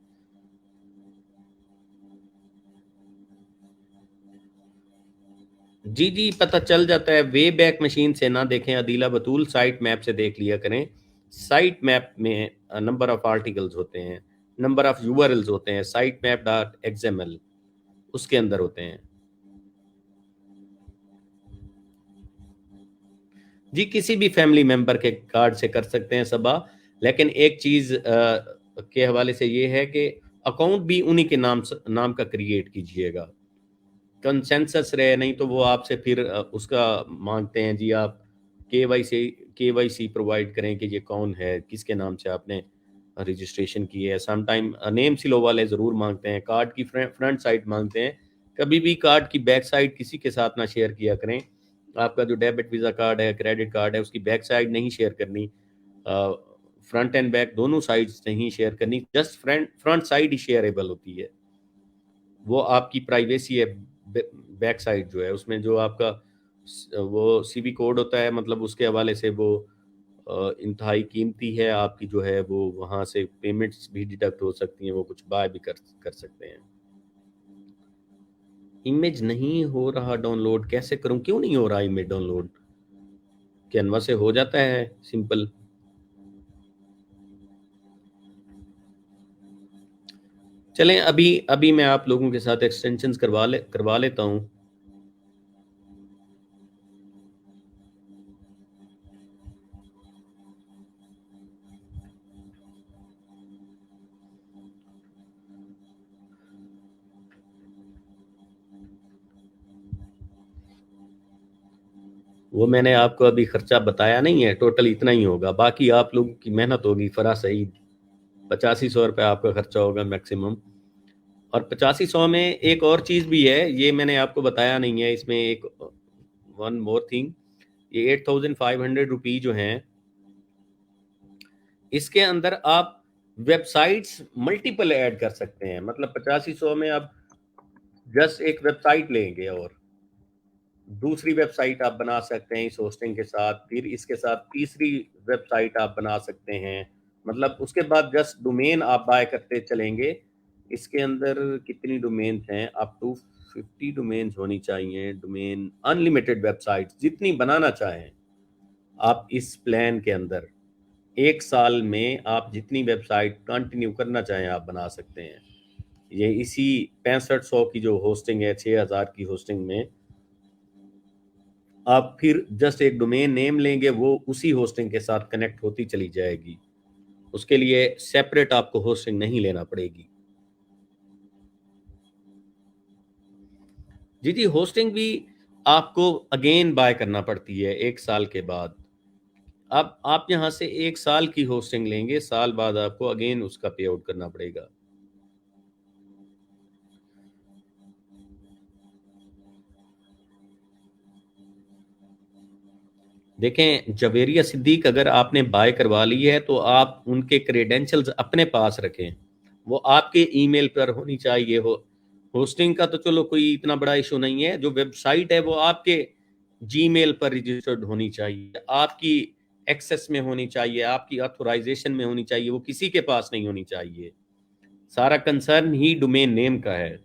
Speaker 1: जी जी, पता चल जाता है, वे बैक मशीन से ना देखें अदीला बतूल, साइट मैप से देख लिया करें। साइट मैप में नंबर ऑफ आर्टिकल्स होते हैं, नंबर ऑफ यूआरएल्स होते हैं, साइट मैप डॉट एक्सएमएल उसके अंदर होते हैं। जी, किसी भी फैमिली मेंबर के कार्ड से कर सकते हैं सबा, लेकिन एक चीज़ के हवाले से ये है कि अकाउंट भी उन्हीं के नाम का क्रिएट कीजिएगा, कंसेंसस रहे, नहीं तो वो आपसे फिर उसका मांगते हैं जी आप केवाईसी प्रोवाइड करें कि ये कौन है, किसके नाम से आपने रजिस्ट्रेशन की है। सम टाइम नेम सिलो वाले ज़रूर मांगते हैं, कार्ड की फ्रंट साइड मांगते हैं। कभी भी कार्ड की बैक साइड किसी के साथ ना शेयर किया करें। आपका जो डेबिट वीज़ा कार्ड है, क्रेडिट कार्ड है, उसकी बैक साइड नहीं शेयर करनी, फ्रंट एंड बैक दोनों साइड्स नहीं शेयर करनी, जस्ट फ्रंट साइड ही शेयरेबल होती है। वो आपकी प्राइवेसी है। बैक साइड जो है उसमें जो आपका वो सीवी कोड होता है, मतलब उसके हवाले से वो इंतहाई कीमती है आपकी जो है, वो वहाँ से पेमेंट्स भी डिडक्ट हो सकती हैं, वो कुछ बाय भी कर सकते हैं। इमेज नहीं हो रहा डाउनलोड, कैसे करूं, क्यों नहीं हो रहा इमेज डाउनलोड? कैनवा से हो जाता है सिंपल। चलें, अभी अभी मैं आप लोगों के साथ एक्सटेंशंस करवा लेता हूं। वो मैंने आपको अभी खर्चा बताया नहीं है, टोटल इतना ही होगा, बाकी आप लोगों की मेहनत होगी। फरा सही 8500 रुपये आपका खर्चा होगा मैक्सिमम। और 8500 में एक और चीज़ भी है, ये मैंने आपको बताया नहीं है, इसमें एक वन मोर थिंग, ये 8500 रुपी जो हैं, इसके अंदर आप वेबसाइट्स मल्टीपल ऐड कर सकते हैं। मतलब 8500 में आप जस्ट एक वेबसाइट लेंगे और दूसरी वेबसाइट आप बना सकते हैं इस होस्टिंग के साथ, फिर इसके साथ तीसरी वेबसाइट आप बना सकते हैं। मतलब उसके बाद जस्ट डोमेन आप बाय करते चलेंगे। इसके अंदर कितनी डोमेन्स हैं, अप टू 50 डोमेन्स होनी चाहिए। डोमेन अनलिमिटेड वेबसाइट जितनी बनाना चाहें आप इस प्लान के अंदर, एक साल में आप जितनी वेबसाइट कंटिन्यू करना चाहें आप बना सकते हैं। ये इसी 6500 की जो होस्टिंग है, 6000 की होस्टिंग में आप फिर जस्ट एक डोमेन नेम लेंगे, वो उसी होस्टिंग के साथ कनेक्ट होती चली जाएगी। उसके लिए सेपरेट आपको होस्टिंग नहीं लेना पड़ेगी। जी जी, होस्टिंग भी आपको अगेन बाय करना पड़ती है एक साल के बाद। अब आप यहाँ से एक साल की होस्टिंग लेंगे, साल बाद आपको अगेन उसका पे आउट करना पड़ेगा। देखें, जवेरिया सिद्दीक अगर आपने बाय करवा ली है तो आप उनके क्रेडेंशियल्स अपने पास रखें, वो आपके ईमेल पर होनी चाहिए। होस्टिंग का तो चलो कोई इतना बड़ा इशू नहीं है, जो वेबसाइट है वो आपके जीमेल पर रजिस्टर्ड होनी चाहिए, आपकी एक्सेस में होनी चाहिए, आपकी ऑथोराइजेशन में होनी चाहिए, वो किसी के पास नहीं होनी चाहिए। सारा कंसर्न ही डोमेन नेम का है।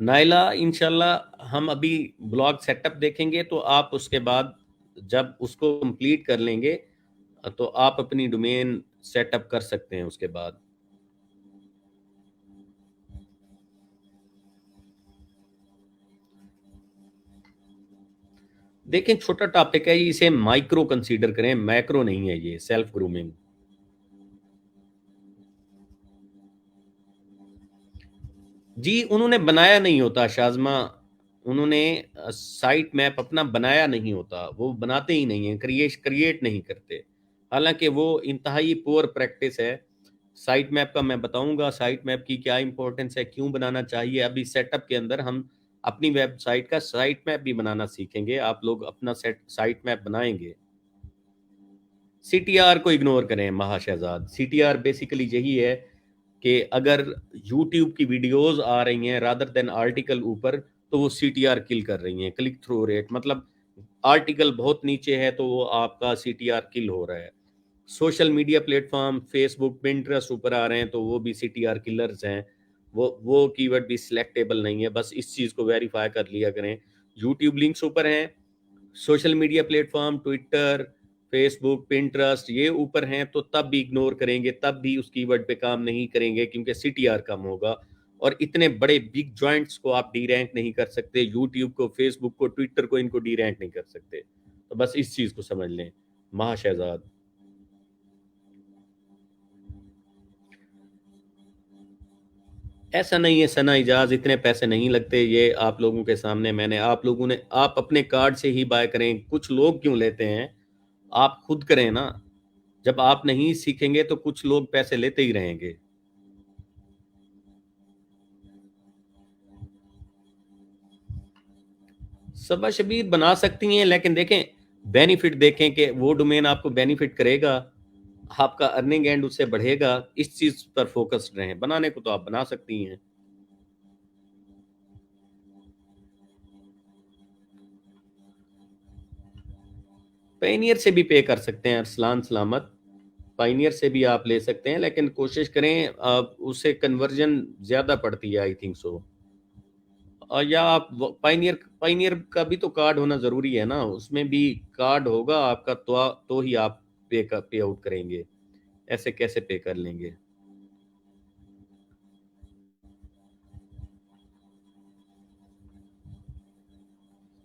Speaker 1: नाइला, इंशाल्लाह हम अभी ब्लॉग सेटअप देखेंगे तो आप उसके बाद जब उसको कंप्लीट कर लेंगे तो आप अपनी डोमेन सेटअप कर सकते हैं उसके बाद। देखें, छोटा टॉपिक है, इसे माइक्रो कंसीडर करें, मैक्रो नहीं है ये सेल्फ ग्रूमिंग। जी, उन्होंने बनाया नहीं होता शाज़मा, उन्होंने साइट मैप अपना बनाया नहीं होता, वो बनाते ही नहीं हैं, क्रिएट नहीं करते। हालाँकि वो इंतहाई पुअर प्रैक्टिस है। साइट मैप का मैं बताऊँगा, साइट मैप की क्या इम्पोर्टेंस है, क्यों बनाना चाहिए। अभी सेटअप के अंदर हम अपनी वेबसाइट का साइट मैप भी बनाना सीखेंगे, आप लोग अपना सेट साइट मैप बनाएँगे। सीटीआर को इग्नोर करें महाशहजाद। सीटीआर बेसिकली यही है कि अगर यूट्यूब की वीडियोस आ रही हैं रादर देन आर्टिकल ऊपर, तो वो सीटीआर किल कर रही हैं। क्लिक थ्रू रेट मतलब आर्टिकल बहुत नीचे है तो वो आपका सीटीआर किल हो रहा है। Social media platform Facebook Pinterest ऊपर आ रहे हैं तो वो भी सीटीआर किलर्स हैं। वो कीवर्ड भी सिलेक्टेबल नहीं है, बस इस चीज़ को वेरीफाई कर लिया करें। यूट्यूब लिंक्स ऊपर हैं, social media platform Twitter Facebook Pinterest ये ऊपर हैं तो तब भी इग्नोर करेंगे, तब भी उस कीवर्ड पे काम नहीं करेंगे क्योंकि सीटीआर कम होगा। और इतने बड़े बिग जॉइंट्स को आप डी रैंक नहीं कर सकते, यूट्यूब को फेसबुक को ट्विटर को इनको डी रैंक नहीं कर सकते। तो बस इस चीज़ को समझ लें महाशहजाद। ऐसा नहीं है सना इजाज, इतने पैसे नहीं लगते। ये आप लोगों के सामने मैंने, आप लोगों ने, आप अपने कार्ड से ही बाय करें। कुछ लोग क्यों लेते हैं, आप खुद करें ना। जब आप नहीं सीखेंगे तो कुछ लोग पैसे लेते ही रहेंगे। सबा शबीर बना सकती हैं, लेकिन देखें बेनिफिट देखें कि वो डोमेन आपको बेनिफिट करेगा, आपका अर्निंग एंड उससे बढ़ेगा। इस चीज पर फोकस्ड रहें। बनाने को तो आप बना सकती हैं। पायनियर से भी पे कर सकते हैं अरसलान सलामत, पायनियर से भी आप ले सकते हैं, लेकिन कोशिश करें उससे कन्वर्जन ज्यादा पड़ती है आई थिंक सो। या आप पायनियर पायनियर का भी तो कार्ड होना जरूरी है ना, उसमें भी कार्ड होगा आपका तो ही आप पे आउट करेंगे। ऐसे कैसे पे कर लेंगे।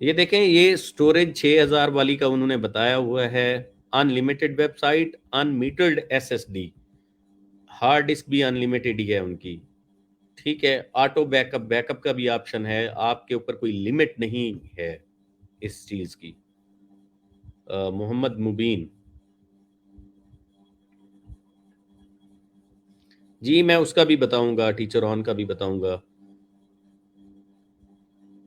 Speaker 1: ये देखें, ये स्टोरेज 6000 वाली का उन्होंने बताया हुआ है। Unlimited website, unmetered SSD, hard disk भी अनलिमिटेड ही है उनकी। ठीक है, ऑटो बैकअप, बैकअप का भी ऑप्शन है, आपके ऊपर कोई लिमिट नहीं है इस चीज की। मोहम्मद मुबीन जी, मैं उसका भी बताऊंगा, टीचर ऑन का भी बताऊंगा।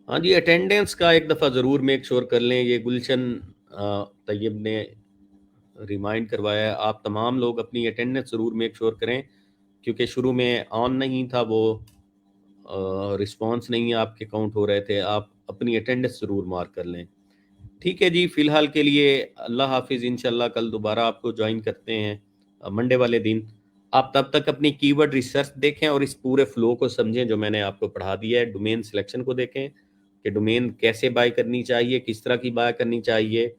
Speaker 1: हाँ जी, अटेंडेंस का एक दफ़ा ज़रूर मेक श्योर कर लें। ये गुलशन तैयब ने रिमाइंड करवाया है, आप तमाम लोग अपनी अटेंडेंस ज़रूर मेक श्योर करें, क्योंकि शुरू में ऑन नहीं था वो, रिस्पांस नहीं आपके काउंट हो रहे थे। आप अपनी अटेंडेंस ज़रूर मार्क कर लें। ठीक है जी, फ़िलहाल के लिए अल्लाह हाफिज़। इंशाल्लाह कल दोबारा आपको ज्वाइन करते हैं मंडे वाले दिन। आप तब तक अपनी कीवर्ड रिसर्च देखें और इस पूरे फ्लो को समझें जो मैंने आपको पढ़ा दिया है। डोमेन सिलेक्शन को देखें कि डोमेन कैसे बाय करनी चाहिए, किस तरह की बाय करनी चाहिए।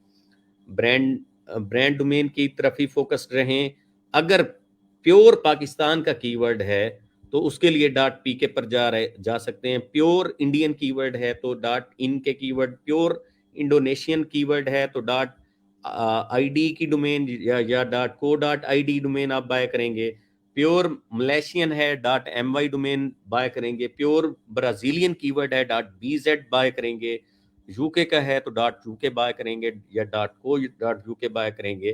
Speaker 1: ब्रांड ब्रांड डोमेन की तरफ ही फोकस्ड रहें। अगर प्योर पाकिस्तान का कीवर्ड है तो उसके लिए डॉट पीके पर जा सकते हैं। प्योर इंडियन कीवर्ड है तो डॉट इन के कीवर्ड, प्योर इंडोनेशियन कीवर्ड है तो डॉट आईडी की डोमेन या dot co dot ID domain आप बाय करेंगे। प्योर मलेशियन है dot M Y domain buy करेंगे। प्योर ब्राजीलियन कीवर्ड है डॉट बीजेड बाय करेंगे। यूके का है तो डॉट यूके बाय करेंगे या dot co dot UK bye करेंगे।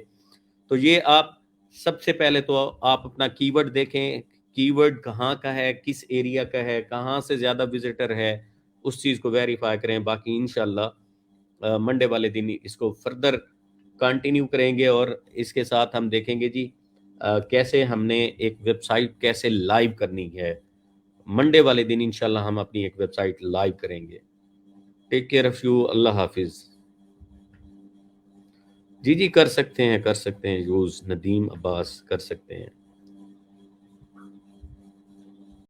Speaker 1: तो ये आप सबसे पहले तो आप अपना कीवर्ड देखें, कीवर्ड कहाँ का है, किस एरिया का है, कहाँ से ज़्यादा विजिटर है, उस चीज़ को वेरीफाई करें। बाकी इंशाल्लाह मंडे वाले दिन इसको फर्दर कंटिन्यू करेंगे और इसके साथ हम देखेंगे जी कैसे हमने एक वेबसाइट कैसे लाइव करनी है। मंडे वाले दिन इंशाल्लाह हम अपनी एक वेबसाइट लाइव करेंगे। टेक केयर ऑफ यू, अल्लाह हाफिज। जी जी, कर सकते हैं यूज़, नदीम अब्बास कर सकते हैं।